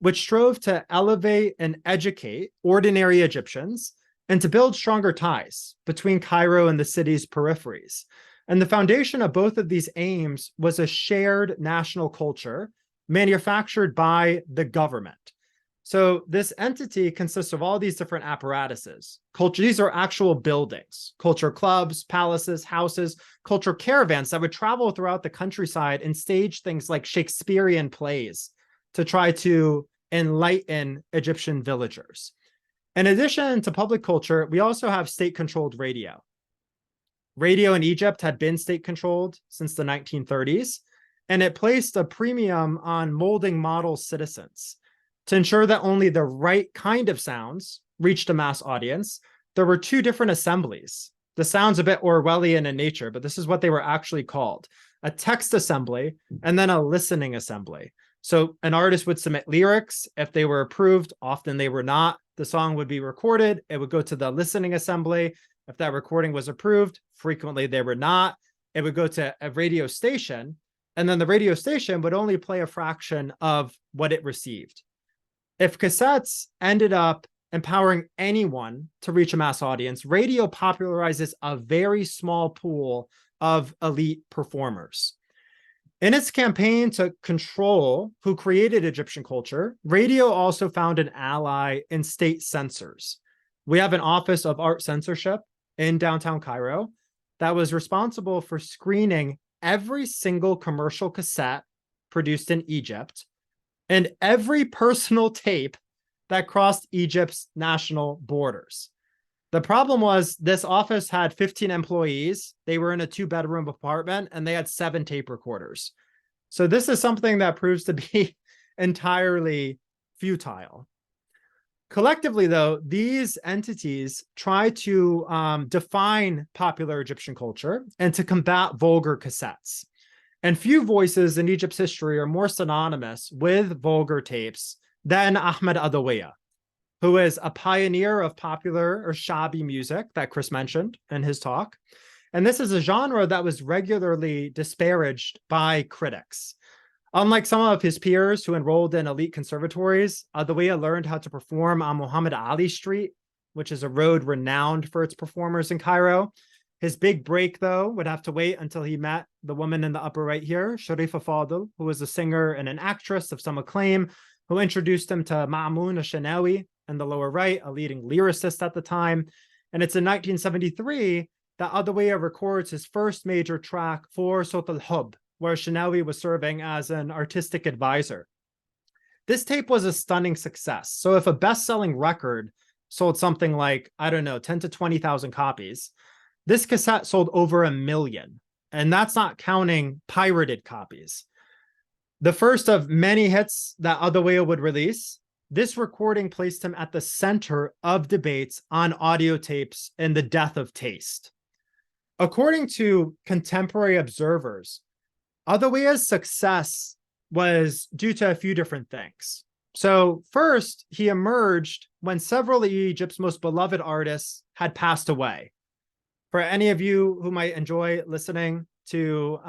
Speaker 8: which strove to elevate and educate ordinary Egyptians and to build stronger ties between Cairo and the city's peripheries. And the foundation of both of these aims was a shared national culture manufactured by the government. So this entity consists of all these different apparatuses. These are actual buildings, culture clubs, palaces, houses, culture caravans that would travel throughout the countryside and stage things like Shakespearean plays to try to enlighten Egyptian villagers. In addition to public culture, we also have state-controlled radio. Radio in Egypt had been state-controlled since the 1930s, and it placed a premium on molding model citizens. To ensure that only the right kind of sounds reached a mass audience, there were two different assemblies. The sound's a bit Orwellian in nature, but this is what they were actually called: a text assembly and then a listening assembly. So an artist would submit lyrics. If they were approved, often they were not. The song would be recorded. It would go to the listening assembly. If that recording was approved, frequently they were not. It would go to a radio station, and then the radio station would only play a fraction of what it received. If cassettes ended up empowering anyone to reach a mass audience, radio popularizes a very small pool of elite performers. In its campaign to control who created Egyptian culture, radio also found an ally in state censors. We have an Office of Art Censorship in downtown Cairo that was responsible for screening every single commercial cassette produced in Egypt and every personal tape that crossed Egypt's national borders. The problem was this office had 15 employees. They were in a 2-bedroom apartment and they had 7 tape recorders. So this is something that proves to be entirely futile. Collectively, though, these entities try to define popular Egyptian culture and to combat vulgar cassettes. And few voices in Egypt's history are more synonymous with vulgar tapes than Ahmed Adawiya, who is a pioneer of popular or shabby music that Chris mentioned in his talk. And this is a genre that was regularly disparaged by critics. Unlike some of his peers who enrolled in elite conservatories, Adawiya learned how to perform on Muhammad Ali Street, which is a road renowned for its performers in Cairo. His big break, though, would have to wait until he met the woman in the upper right here, Sharifa Fadl, who was a singer and an actress of some acclaim, who introduced him to Ma'moun Ashanawi in the lower right, a leading lyricist at the time. And it's in 1973 that Adawiya records his first major track for Sot al-Hub, where Shanawi was serving as an artistic advisor. This tape was a stunning success. So if a best-selling record sold something like, 10 to 20,000 copies, this cassette sold over 1 million. And that's not counting pirated copies. The first of many hits that Adawiya would release, this recording placed him at the center of debates on audio tapes and the death of taste. According to contemporary observers, Adawiya's success was due to a few different things. So first, he emerged when several of Egypt's most beloved artists had passed away. For any of you who might enjoy listening to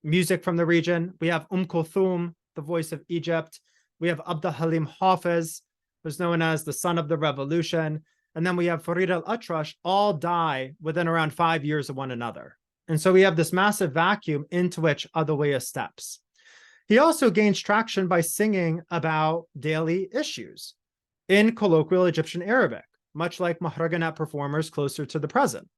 Speaker 8: music from the region, we have Kulthum, the voice of Egypt. We have Abd al-Halim Hafiz, who's known as the son of the revolution. And then we have Farid al-Atrash, all die within around 5 years of one another. And so we have this massive vacuum into which Adawiya steps. He also gains traction by singing about daily issues in colloquial Egyptian Arabic, much like Mahraganat performers closer to the present.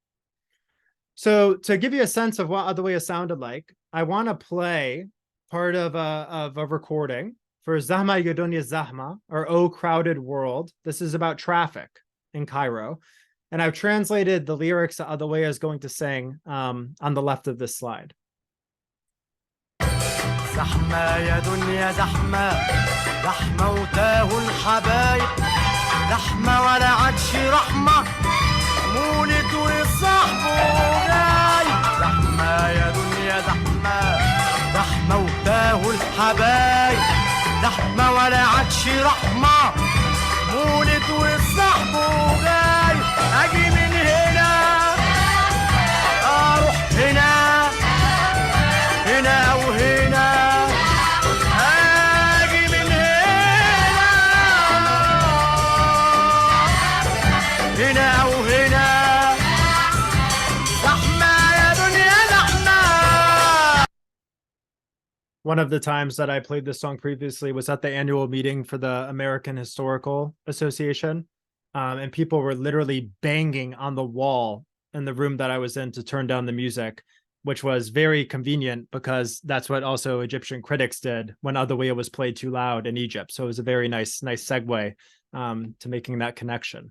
Speaker 8: So to give you a sense of what Adawiya sounded like, I want to play part of a recording for Zahma Ya Dunya Zahma, or O Crowded World. This is about traffic in Cairo. And I've translated the lyrics that Adawiya is going to sing on the left of this slide.
Speaker 7: زحمة يا دنيا زحمة زحمة وتاهوا الحبايب زحمة ولا عادش رحمة مولد وصاحبه جاي زحمة يا دنيا زحمة زحمة وتاهوا الحبايب زحمة ولا عادش رحمة مولد وصاحبه جاي أجي من هنا أروح هنا هنا وهنا
Speaker 8: One of the times that I played this song previously was at the annual meeting for the American Historical Association. And people were literally banging on the wall in the room that I was in to turn down the music, which was very convenient because that's what also Egyptian critics did when Adawiya was played too loud in Egypt. So it was a very nice segue to making that connection.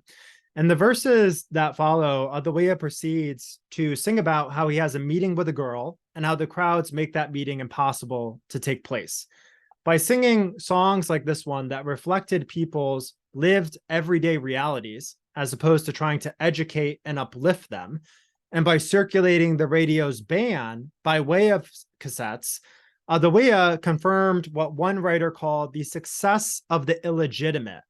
Speaker 8: And the verses that follow, Adawiya proceeds to sing about how he has a meeting with a girl and how the crowds make that meeting impossible to take place. By singing songs like this one that reflected people's lived everyday realities, as opposed to trying to educate and uplift them, and by circulating the radio's ban by way of cassettes, Adawiya confirmed what one writer called the success of the illegitimate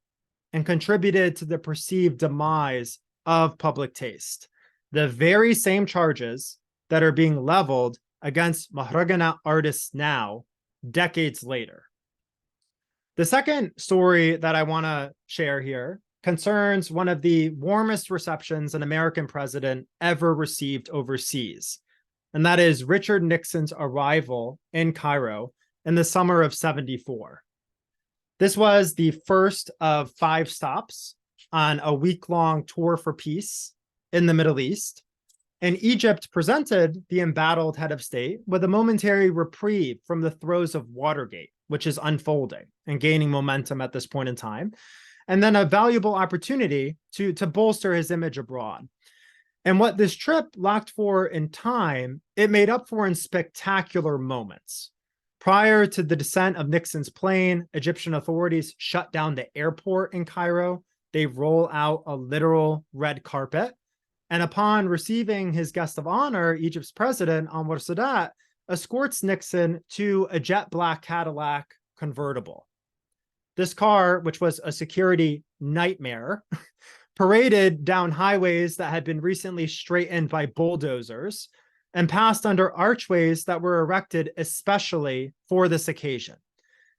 Speaker 8: and contributed to the perceived demise of public taste, the very same charges that are being leveled against Mahragana artists now, decades later. The second story that I want to share here concerns one of the warmest receptions an American president ever received overseas, and that is Richard Nixon's arrival in Cairo in the summer of '74. This was the first of 5 stops on a week-long tour for peace in the Middle East, and Egypt presented the embattled head of state with a momentary reprieve from the throes of Watergate, which is unfolding and gaining momentum at this point in time, and then a valuable opportunity to bolster his image abroad. And what this trip lacked for in time, it made up for in spectacular moments. Prior to the descent of Nixon's plane, Egyptian authorities shut down the airport in Cairo. They roll out a literal red carpet. And upon receiving his guest of honor, Egypt's president, Anwar Sadat, escorts Nixon to a jet black Cadillac convertible. This car, which was a security nightmare, paraded down highways that had been recently straightened by bulldozers and passed under archways that were erected especially for this occasion.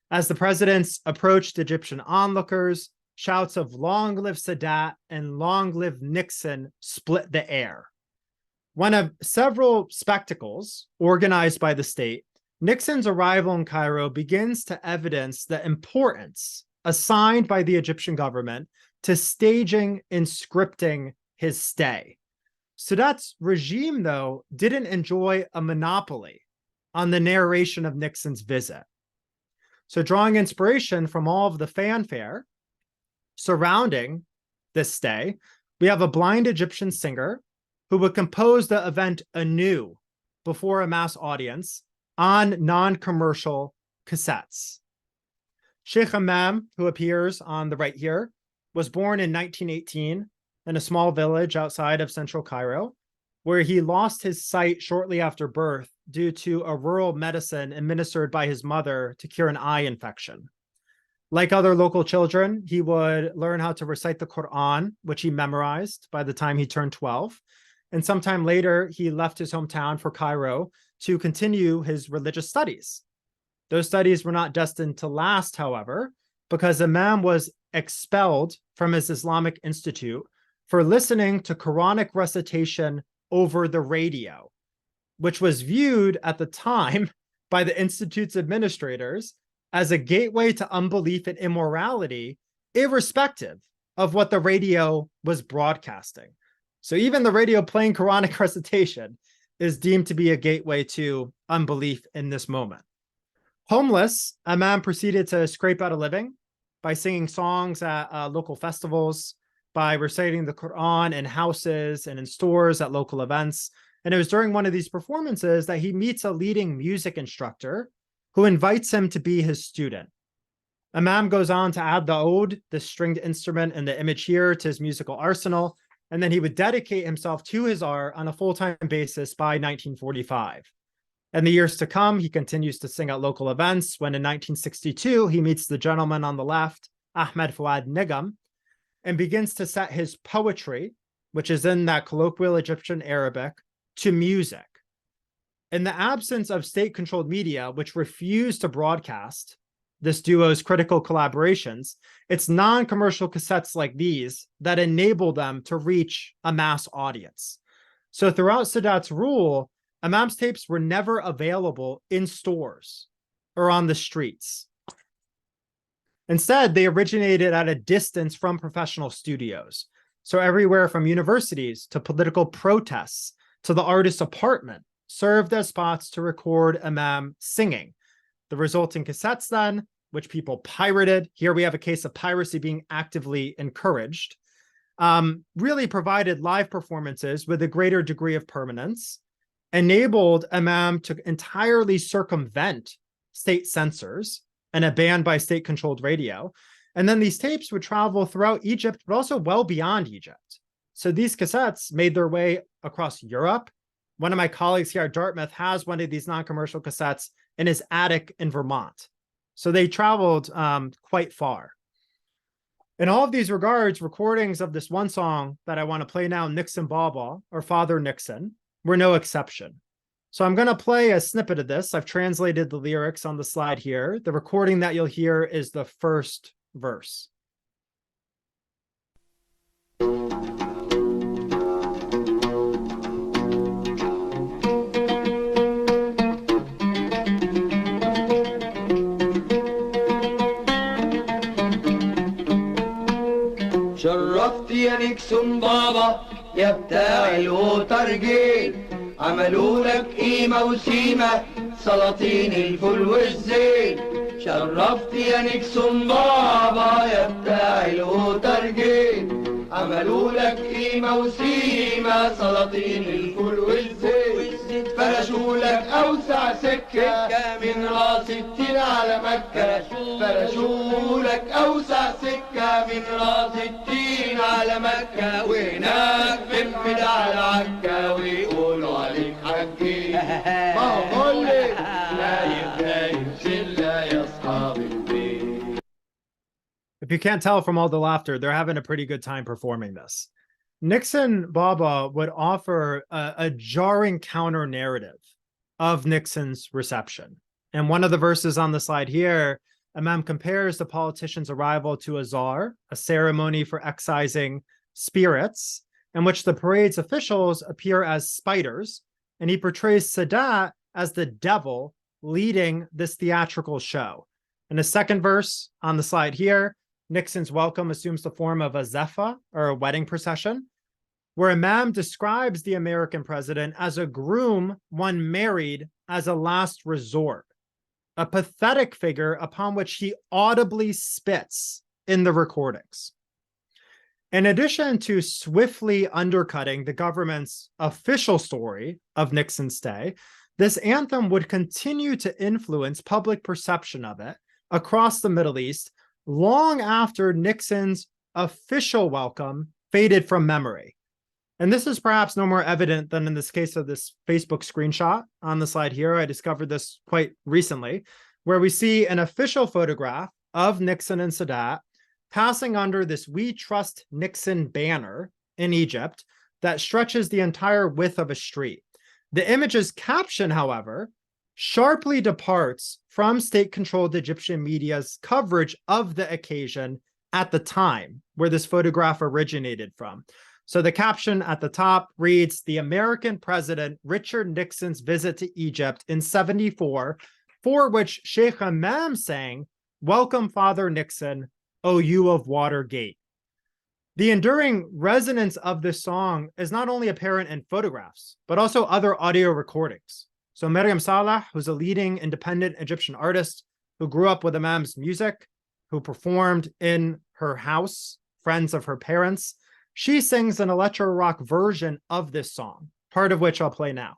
Speaker 8: As the presidents approached Egyptian onlookers, shouts of "Long live Sadat" and "Long live Nixon" split the air. One of several spectacles organized by the state, Nixon's arrival in Cairo begins to evidence the importance assigned by the Egyptian government to staging and scripting his stay. Sadat's regime, though, didn't enjoy a monopoly on the narration of Nixon's visit. So, drawing inspiration from all of the fanfare surrounding this stay, we have a blind Egyptian singer who would compose the event anew before a mass audience on non-commercial cassettes. Sheikh Imam, who appears on the right here, was born in 1918 in a small village outside of central Cairo, where he lost his sight shortly after birth due to a rural medicine administered by his mother to cure an eye infection. Like other local children, he would learn how to recite the Quran, which he memorized by the time he turned 12. And sometime later, he left his hometown for Cairo to continue his religious studies. Those studies were not destined to last, however, because Imam was expelled from his Islamic institute for listening to Quranic recitation over the radio, which was viewed at the time by the institute's administrators as a gateway to unbelief and immorality, irrespective of what the radio was broadcasting. So even the radio playing Quranic recitation is deemed to be a gateway to unbelief in this moment. Homeless, Imam proceeded to scrape out a living by singing songs at local festivals, by reciting the Quran in houses and in stores at local events. And it was during one of these performances that he meets a leading music instructor who invites him to be his student. Imam goes on to add the oud, the stringed instrument in the image here, to his musical arsenal, and then he would dedicate himself to his art on a full-time basis by 1945. In the years to come, he continues to sing at local events, when in 1962, he meets the gentleman on the left, Ahmed Fuad Nigam, and begins to set his poetry, which is in that colloquial Egyptian Arabic, to music. In the absence of state-controlled media, which refused to broadcast this duo's critical collaborations, it's non-commercial cassettes like these that enable them to reach a mass audience. So throughout Sadat's rule, Imam's tapes were never available in stores or on the streets. Instead, they originated at a distance from professional studios. So everywhere from universities to political protests to the artist's apartment served as spots to record Imam singing. The resulting cassettes then, which people pirated, here we have a case of piracy being actively encouraged, really provided live performances with a greater degree of permanence, enabled Imam to entirely circumvent state censors and a ban by state-controlled radio. And then these tapes would travel throughout Egypt, but also well beyond Egypt. So these cassettes made their way across Europe. One of my colleagues here at Dartmouth has one of these non-commercial cassettes in his attic in Vermont. So they traveled quite far. In all of these regards, recordings of this one song that I want to play now, Nixon Baba, or Father Nixon, were no exception. So I'm going to play a snippet of this. I've translated the lyrics on the slide here. The recording that you'll hear is the first verse.
Speaker 9: شرفت يا نيكسون بابا يا بتاع الوترجيت عملوا لك قيمة وسيمة سلاطين الفول والزيت شرفت يا نيكسون بابا يا بتاع الوترجيت عملوا لك قيمة وسيمة سلاطين الفول والزيت فرشوا لك أوسع سكة من راس التين على مكة فرشوا لك أوسع سكة من راس التين على مكة وهناك بنفد على عكا ويقولوا عليك حكي ما هو كل نايم نايم شلة يا أصحاب البيت.
Speaker 8: If you can't tell from all the laughter, they're having a pretty good time performing this. Nixon Baba would offer a jarring counter narrative of Nixon's reception. And one of the verses on the slide here, Imam compares the politician's arrival to a czar, a ceremony for excising spirits, in which the parade's officials appear as spiders, and he portrays Sadat as the devil leading this theatrical show. In the second verse on the slide here, Nixon's welcome assumes the form of a zepha, or a wedding procession, where Imam describes the American president as a groom one married as a last resort, a pathetic figure upon which he audibly spits in the recordings. In addition to swiftly undercutting the government's official story of Nixon's stay, this anthem would continue to influence public perception of it across the Middle East long after Nixon's official welcome faded from memory. And this is perhaps no more evident than in this case of this Facebook screenshot on the slide here. I discovered this quite recently, where we see an official photograph of Nixon and Sadat passing under this "We Trust Nixon" banner in Egypt that stretches the entire width of a street. The image's caption, however, sharply departs from state-controlled Egyptian media's coverage of the occasion at the time where this photograph originated from. So the caption at the top reads, "The American President Richard Nixon's visit to Egypt in '74, for which Sheikh Imam sang, 'Welcome, Father Nixon, O you of Watergate.'" The enduring resonance of this song is not only apparent in photographs, but also other audio recordings. So Miriam Salah, who's a leading independent Egyptian artist who grew up with Imam's music, who performed in her house, friends of her parents, she sings an electro rock version of this song, part of which I'll play now.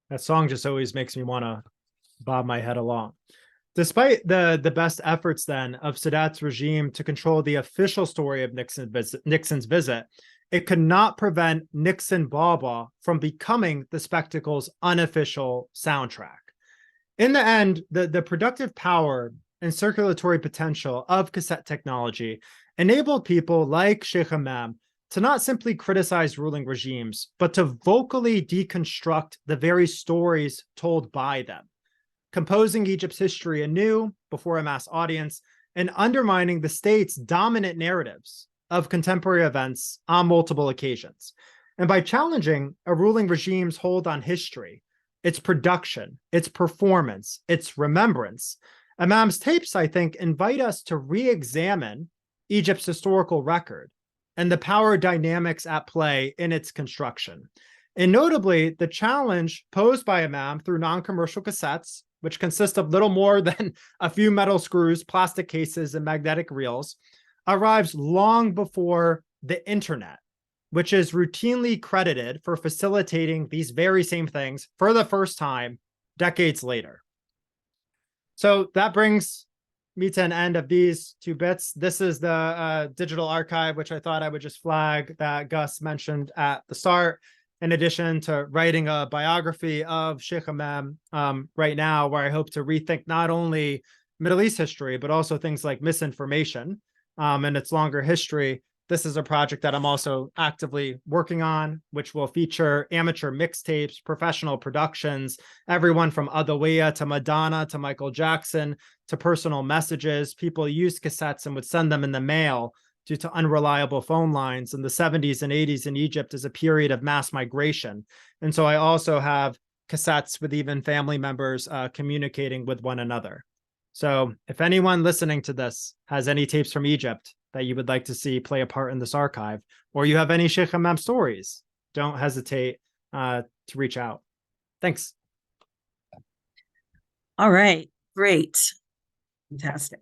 Speaker 8: That song just always makes me want to bob my head along. Despite the best efforts then of Sadat's regime to control the official story of Nixon's visit, it could not prevent Nixon Baba from becoming the spectacle's unofficial soundtrack. In the end, the productive power and circulatory potential of cassette technology enabled people like Sheikh Imam to not simply criticize ruling regimes, but to vocally deconstruct the very stories told by them, composing Egypt's history anew before a mass audience and undermining the state's dominant narratives of contemporary events on multiple occasions. And by challenging a ruling regime's hold on history, its production, its performance, its remembrance, Imam's tapes, I think, invite us to re-examine Egypt's historical record and the power dynamics at play in its construction. And notably, the challenge posed by Imam through non-commercial cassettes which consist of little more than a few metal screws, plastic cases, and magnetic reels, arrives long before the internet, which is routinely credited for facilitating these very same things for the first time decades later. So that brings me to an end of these two bits. This is the digital archive, which I thought I would just flag, that Gus mentioned at the start, in addition to writing a biography of Sheikh Hamam right now, where I hope to rethink not only Middle East history, but also things like misinformation and its longer history. This is a project that I'm also actively working on, which will feature amateur mixtapes, professional productions, everyone from Adawiya to Madonna to Michael Jackson to personal messages. People used cassettes and would send them in the mail due to unreliable phone lines. In the 70s and 80s in Egypt is a period of mass migration. And so I also have cassettes with even family members communicating with one another. So if anyone listening to this has any tapes from Egypt that you would like to see play a part in this archive, or you have any Sheikh Hamam stories, don't hesitate to reach out. Thanks.
Speaker 10: All right, great. Fantastic.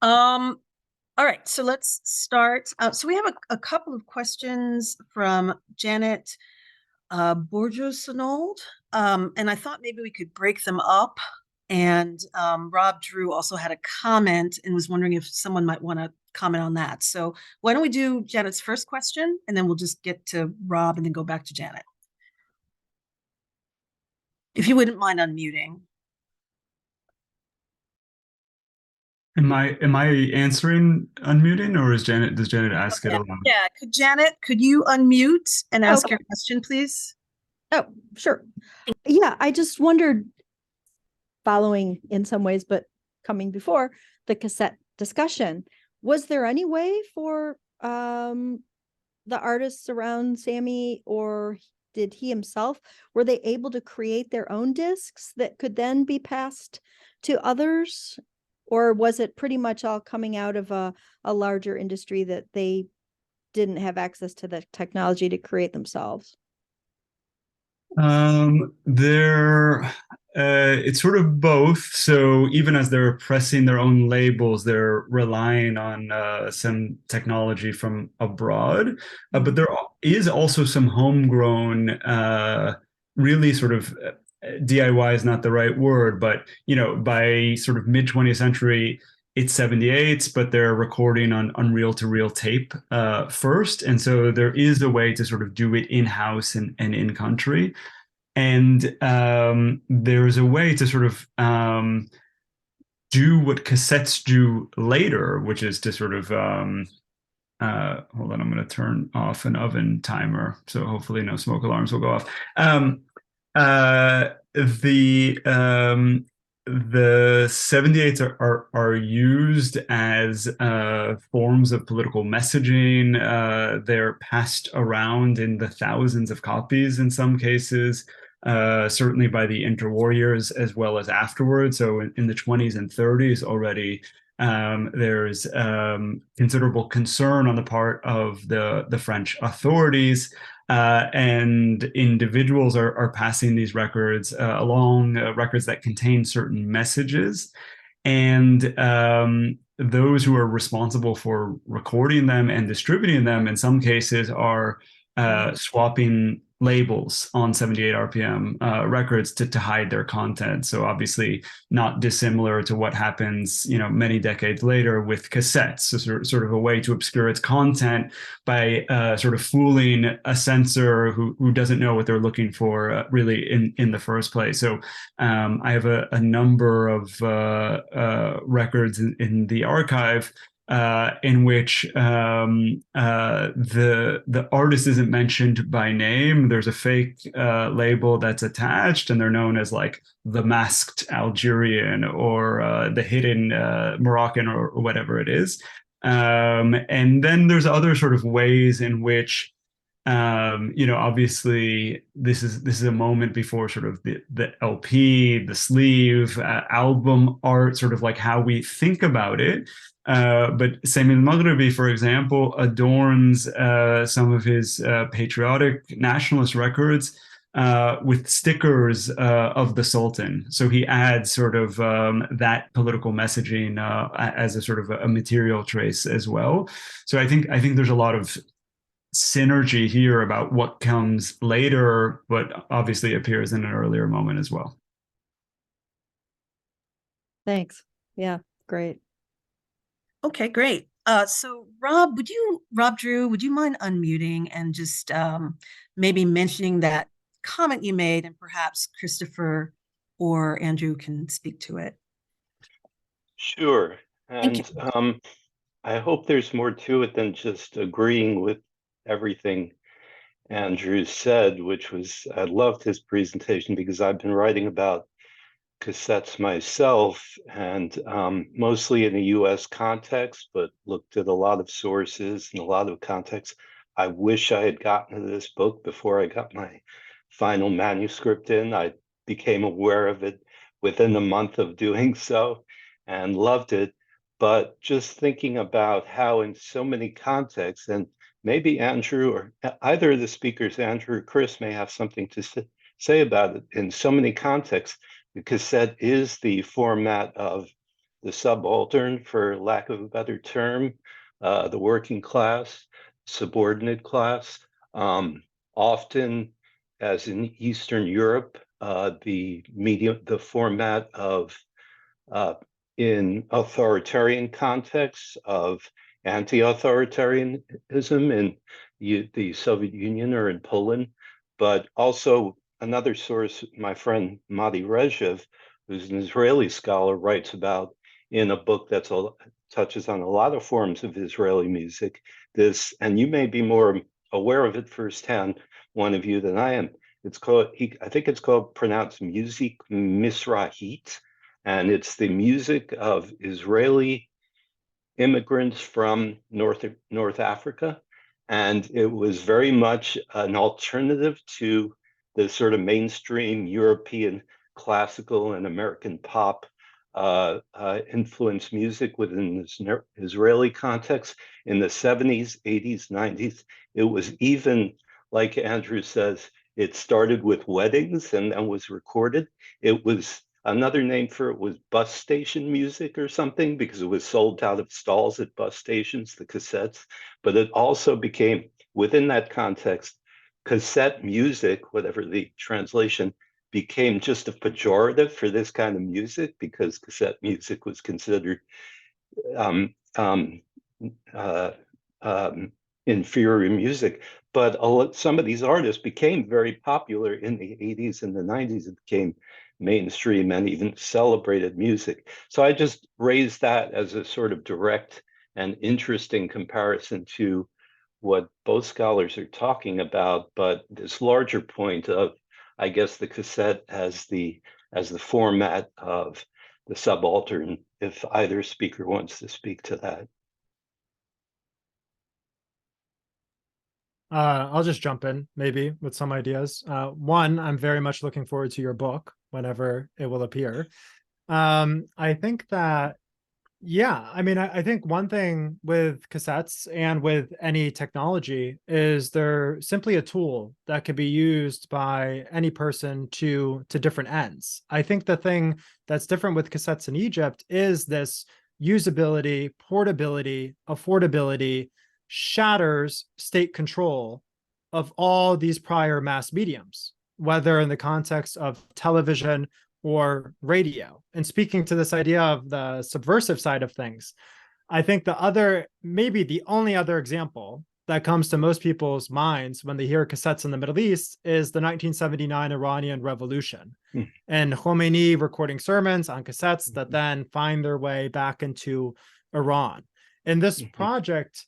Speaker 10: All right, so let's start. So we have a couple of questions from Janet Borjosanold, and I thought maybe we could break them up. And Rob Drew also had a comment and was wondering if someone might want to comment on that. So why don't we do Janet's first question, and then we'll just get to Rob and then go back to Janet. If you wouldn't mind unmuting.
Speaker 2: Am I answering unmuting, or does Janet ask it alone?
Speaker 10: Yeah, could you unmute and ask your question, please?
Speaker 11: Oh, sure. Yeah, I just wondered, following in some ways, but coming before the cassette discussion, was there any way for the artists around Sammy, or did he himself, were they able to create their own discs that could then be passed to others? Or was it pretty much all coming out of a larger industry that they didn't have access to the technology to create themselves?
Speaker 2: It's sort of both. So even as they're pressing their own labels, they're relying on some technology from abroad. But there is also some homegrown, really sort of DIY is not the right word, but by sort of mid 20th century, it's 78s, but they're recording on reel-to-reel tape first. And so there is a way to sort of do it in-house and in country. And there's a way to sort of do what cassettes do later, which is to sort of, hold on, I'm going to turn off an oven timer. So hopefully no smoke alarms will go off. The 78s are used as forms of political messaging. They're passed around in the thousands of copies in some cases, certainly by the interwar years as well as afterwards. So in the 20s and 30s already, there's considerable concern on the part of the French authorities. And individuals are passing these records along, records that contain certain messages. And those who are responsible for recording them and distributing them, in some cases, are swapping labels on 78 RPM records to hide their content. So obviously not dissimilar to what happens, many decades later with cassettes. So sort of a way to obscure its content by sort of fooling a censor who doesn't know what they're looking for really in the first place. So I have a number of records in the archive in which the artist isn't mentioned by name. There's a fake label that's attached, and they're known as like the masked Algerian or the hidden Moroccan or whatever it is. And then there's other sort of ways in which obviously this is a moment before sort of the LP, the sleeve, album art, sort of like how we think about it. But Sami al-Maghribi, for example, adorns some of his patriotic nationalist records with stickers of the Sultan. So he adds sort of that political messaging as a sort of a material trace as well. So I think there's a lot of synergy here about what comes later, but obviously appears in an earlier moment as well.
Speaker 11: Thanks. Yeah, great.
Speaker 10: Okay, great. So Rob Drew, would you mind unmuting and just maybe mentioning that comment you made, and perhaps Christopher or Andrew can speak to it?
Speaker 12: Sure.
Speaker 10: Thank
Speaker 12: And I hope there's more to it than just agreeing with everything Andrew said, which was, I loved his presentation because I've been writing about cassettes myself, and mostly in a US context, but looked at a lot of sources and a lot of contexts. I wish I had gotten to this book before I got my final manuscript in. I became aware of it within a month of doing so and loved it. But just thinking about how in so many contexts, and maybe Andrew or either of the speakers, Andrew or Chris, may have something to say about it. In so many contexts, the cassette is the format of the subaltern, for lack of a better term, the working class, subordinate class. Often, as in Eastern Europe, the format of in authoritarian contexts of anti-authoritarianism in the Soviet Union or in Poland, but also another source, my friend Mati Rezhev, who's an Israeli scholar, writes about in a book that touches on a lot of forms of Israeli music. This, and you may be more aware of it firsthand, one of you, than I am. It's called, I think it's called, pronounced music Mizrahit, and it's the music of Israeli immigrants from North Africa. And it was very much an alternative to the sort of mainstream European classical and American pop influenced music within this Israeli context. In the 70s, 80s, 90s, it was even, like Andrew says, it started with weddings and then was recorded. It was, another name for it was bus station music or something, because it was sold out of stalls at bus stations, the cassettes. But it also became, within that context, cassette music, whatever the translation, became just a pejorative for this kind of music, because cassette music was considered inferior music. But some of these artists became very popular in the 80s and the 90s. It became mainstream and even celebrated music. So I just raised that as a sort of direct and interesting comparison to what both scholars are talking about, but this larger point of, I guess, the cassette as the format of the subaltern, if either speaker wants to speak to that.
Speaker 8: I'll just jump in maybe with some ideas. One, I'm very much looking forward to your book whenever it will appear. I think that, yeah, I mean, I think one thing with cassettes and with any technology is they're simply a tool that could be used by any person to different ends. I think the thing that's different with cassettes in Egypt is this usability, portability, affordability, shatters state control of all these prior mass mediums, whether in the context of television or radio. And speaking to this idea of the subversive side of things, I think the other, maybe the only other example that comes to most people's minds when they hear cassettes in the Middle East is the 1979 Iranian Revolution, and Khomeini recording sermons on cassettes that then find their way back into Iran. In this project,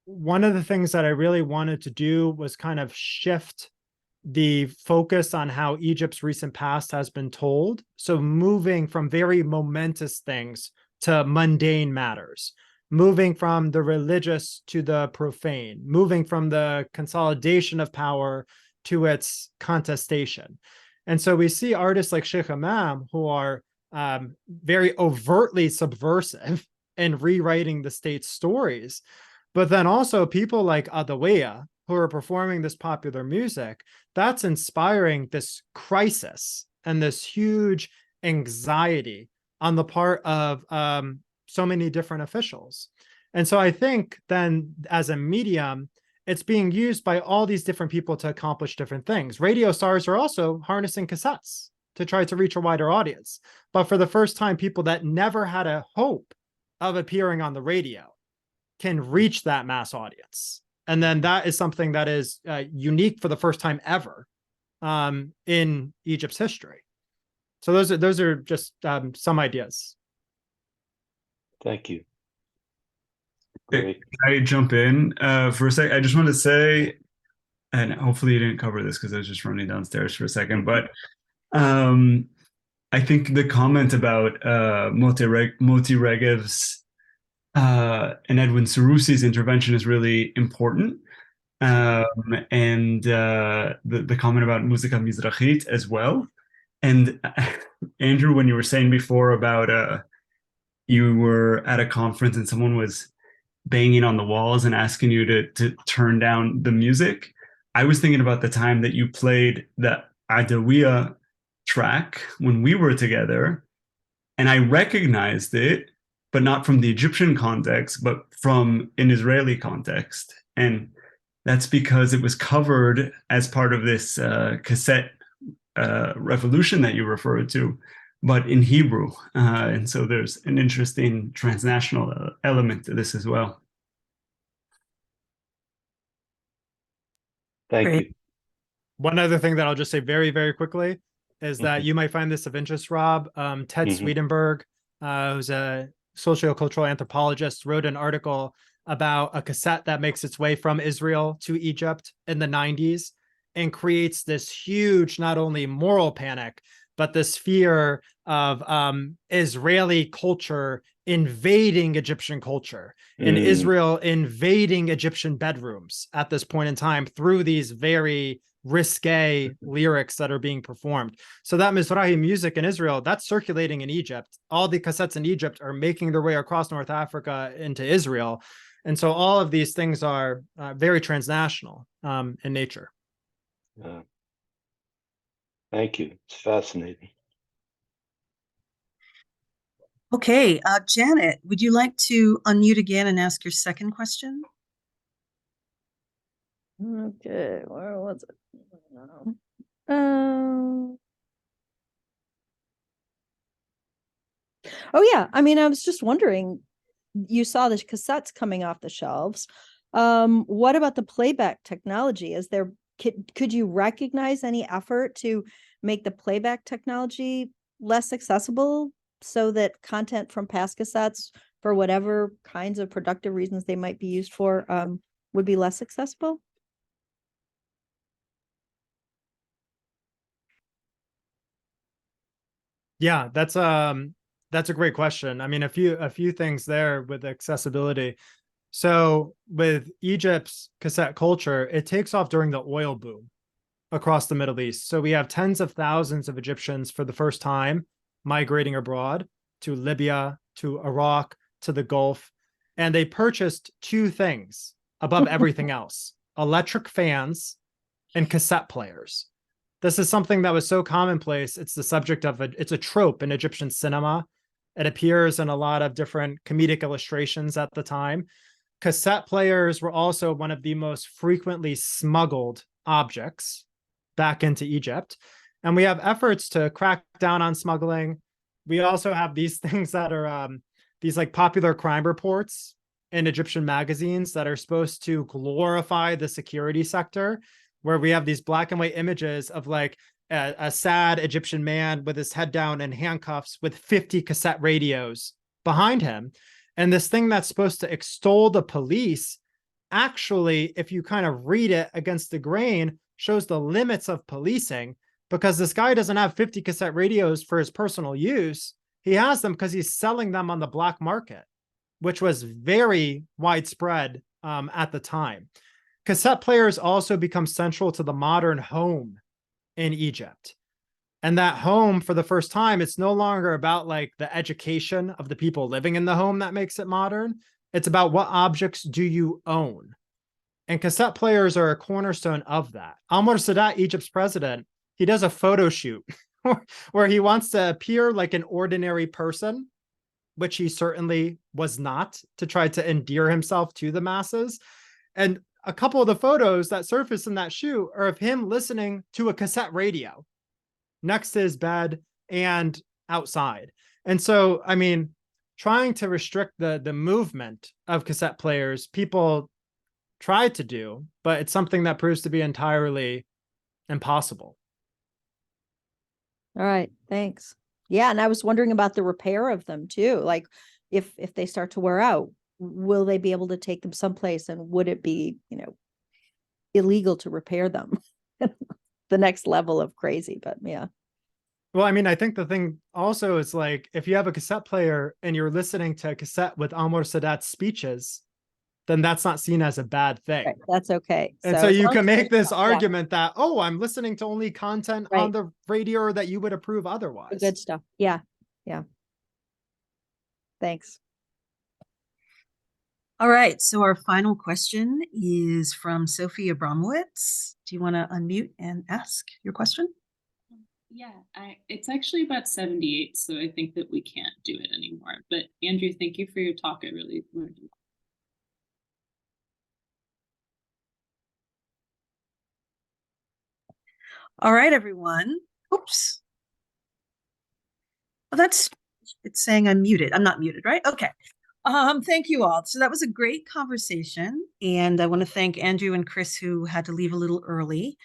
Speaker 8: one of the things that I really wanted to do was kind of shift the focus on how Egypt's recent past has been told. So moving from very momentous things to mundane matters, moving from the religious to the profane, moving from the consolidation of power to its contestation. And so we see artists like Sheikh Imam who are very overtly subversive in rewriting the state's stories. But then also people like Adawiya, who are performing this popular music, that's inspiring this crisis and this huge anxiety on the part of so many different officials. And so I think then as a medium, it's being used by all these different people to accomplish different things. Radio stars are also harnessing cassettes to try to reach a wider audience. But for the first time, people that never had a hope of appearing on the radio can reach that mass audience. And then that is something that is unique for the first time ever in Egypt's history. So those are just some ideas.
Speaker 12: Thank you.
Speaker 2: Great. Can I jump in for a sec? I just want to say, and hopefully you didn't cover this because I was just running downstairs for a second, but I think the comment about Moti Regev's and Edwin Sarusi's intervention is really important. And the comment about Musica Mizrahit as well. And Andrew, when you were saying before about you were at a conference and someone was banging on the walls and asking you to turn down the music, I was thinking about the time that you played the Adawiya track when we were together, and I recognized it, but not from the Egyptian context, but from an Israeli context. And that's because it was covered as part of this cassette revolution that you referred to, but in Hebrew. And so there's an interesting transnational element to this as well.
Speaker 12: Thank you.
Speaker 8: One other thing that I'll just say very, very quickly is that you might find this of interest, Rob. Ted Swedenborg, who's a sociocultural anthropologist, wrote an article about a cassette that makes its way from Israel to Egypt in the 90s and creates this huge, not only moral panic, but this fear of Israeli culture invading Egyptian culture and Israel invading Egyptian bedrooms at this point in time through these very risque lyrics that are being performed. So that Mizrahi music in Israel, that's circulating in Egypt. All the cassettes in Egypt are making their way across North Africa into Israel. And so all of these things are very transnational in nature.
Speaker 12: Thank you. It's fascinating.
Speaker 10: Okay, Janet, would you like to unmute again and ask your second question?
Speaker 11: Okay, where was it? Oh yeah, I mean, I was just wondering, you saw the cassettes coming off the shelves. What about the playback technology? Is there, could you recognize any effort to make the playback technology less accessible so that content from past cassettes, for whatever kinds of productive reasons they might be used for, would be less accessible?
Speaker 8: Yeah, that's a great question. I mean, a few things there with accessibility. So with Egypt's cassette culture, it takes off during the oil boom across the Middle East. So we have tens of thousands of Egyptians for the first time migrating abroad to Libya, to Iraq, to the Gulf. And they purchased two things above everything else: electric fans and cassette players. This is something that was so commonplace. It's the subject of it's a trope in Egyptian cinema. It appears in a lot of different comedic illustrations at the time. Cassette players were also one of the most frequently smuggled objects back into Egypt. And we have efforts to crack down on smuggling. We also have these things that are these like popular crime reports in Egyptian magazines that are supposed to glorify the security sector, where we have these black and white images of like a sad Egyptian man with his head down in handcuffs with 50 cassette radios behind him. And this thing that's supposed to extol the police, actually, if you kind of read it against the grain, shows the limits of policing, because this guy doesn't have 50 cassette radios for his personal use. He has them because he's selling them on the black market, which was very widespread at the time. Cassette players also become central to the modern home in Egypt. And that home, for the first time, it's no longer about like the education of the people living in the home that makes it modern. It's about what objects do you own. And cassette players are a cornerstone of that. Anwar Sadat, Egypt's president, he does a photo shoot where he wants to appear like an ordinary person, which he certainly was not, to try to endear himself to the masses. And a couple of the photos that surface in that shoot are of him listening to a cassette radio next to his bed and outside. And so, I mean, trying to restrict the movement of cassette players, people tried to do, but it's something that proves to be entirely impossible.
Speaker 11: All right, thanks. Yeah, and I was wondering about the repair of them too. Like if they start to wear out, will they be able to take them someplace, and would it be, illegal to repair them? The next level of crazy, but yeah.
Speaker 8: Well, I mean, I think the thing also is like, if you have a cassette player and you're listening to a cassette with Anwar Sadat's speeches, then that's not seen as a bad thing.
Speaker 11: Right, that's okay.
Speaker 8: And so you can make this
Speaker 11: yeah.
Speaker 8: argument that, oh, I'm listening to only content on the radio that you would approve otherwise.
Speaker 11: The good stuff. Yeah. Yeah. Thanks.
Speaker 10: All right. So our final question is from Sophie Abramowitz. Do you want to unmute and ask your question?
Speaker 13: Yeah, it's actually about 78, so I think that we can't do it anymore. But Andrew, thank you for your talk. I really learned a lot.
Speaker 10: All right, everyone. Oops. Oh, it's saying I'm muted. I'm not muted, right? Okay. Thank you all. So that was a great conversation. And I want to thank Andrew and Chris, who had to leave a little early.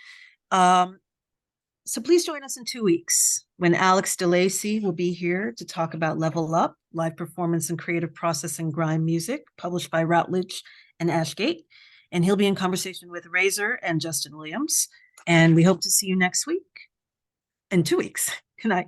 Speaker 10: So please join us in 2 weeks when Alex DeLacy will be here to talk about Level Up, live performance and creative process in grime music, published by Routledge and Ashgate. And he'll be in conversation with Razor and Justin Williams. And we hope to see you next week. In 2 weeks. Good night.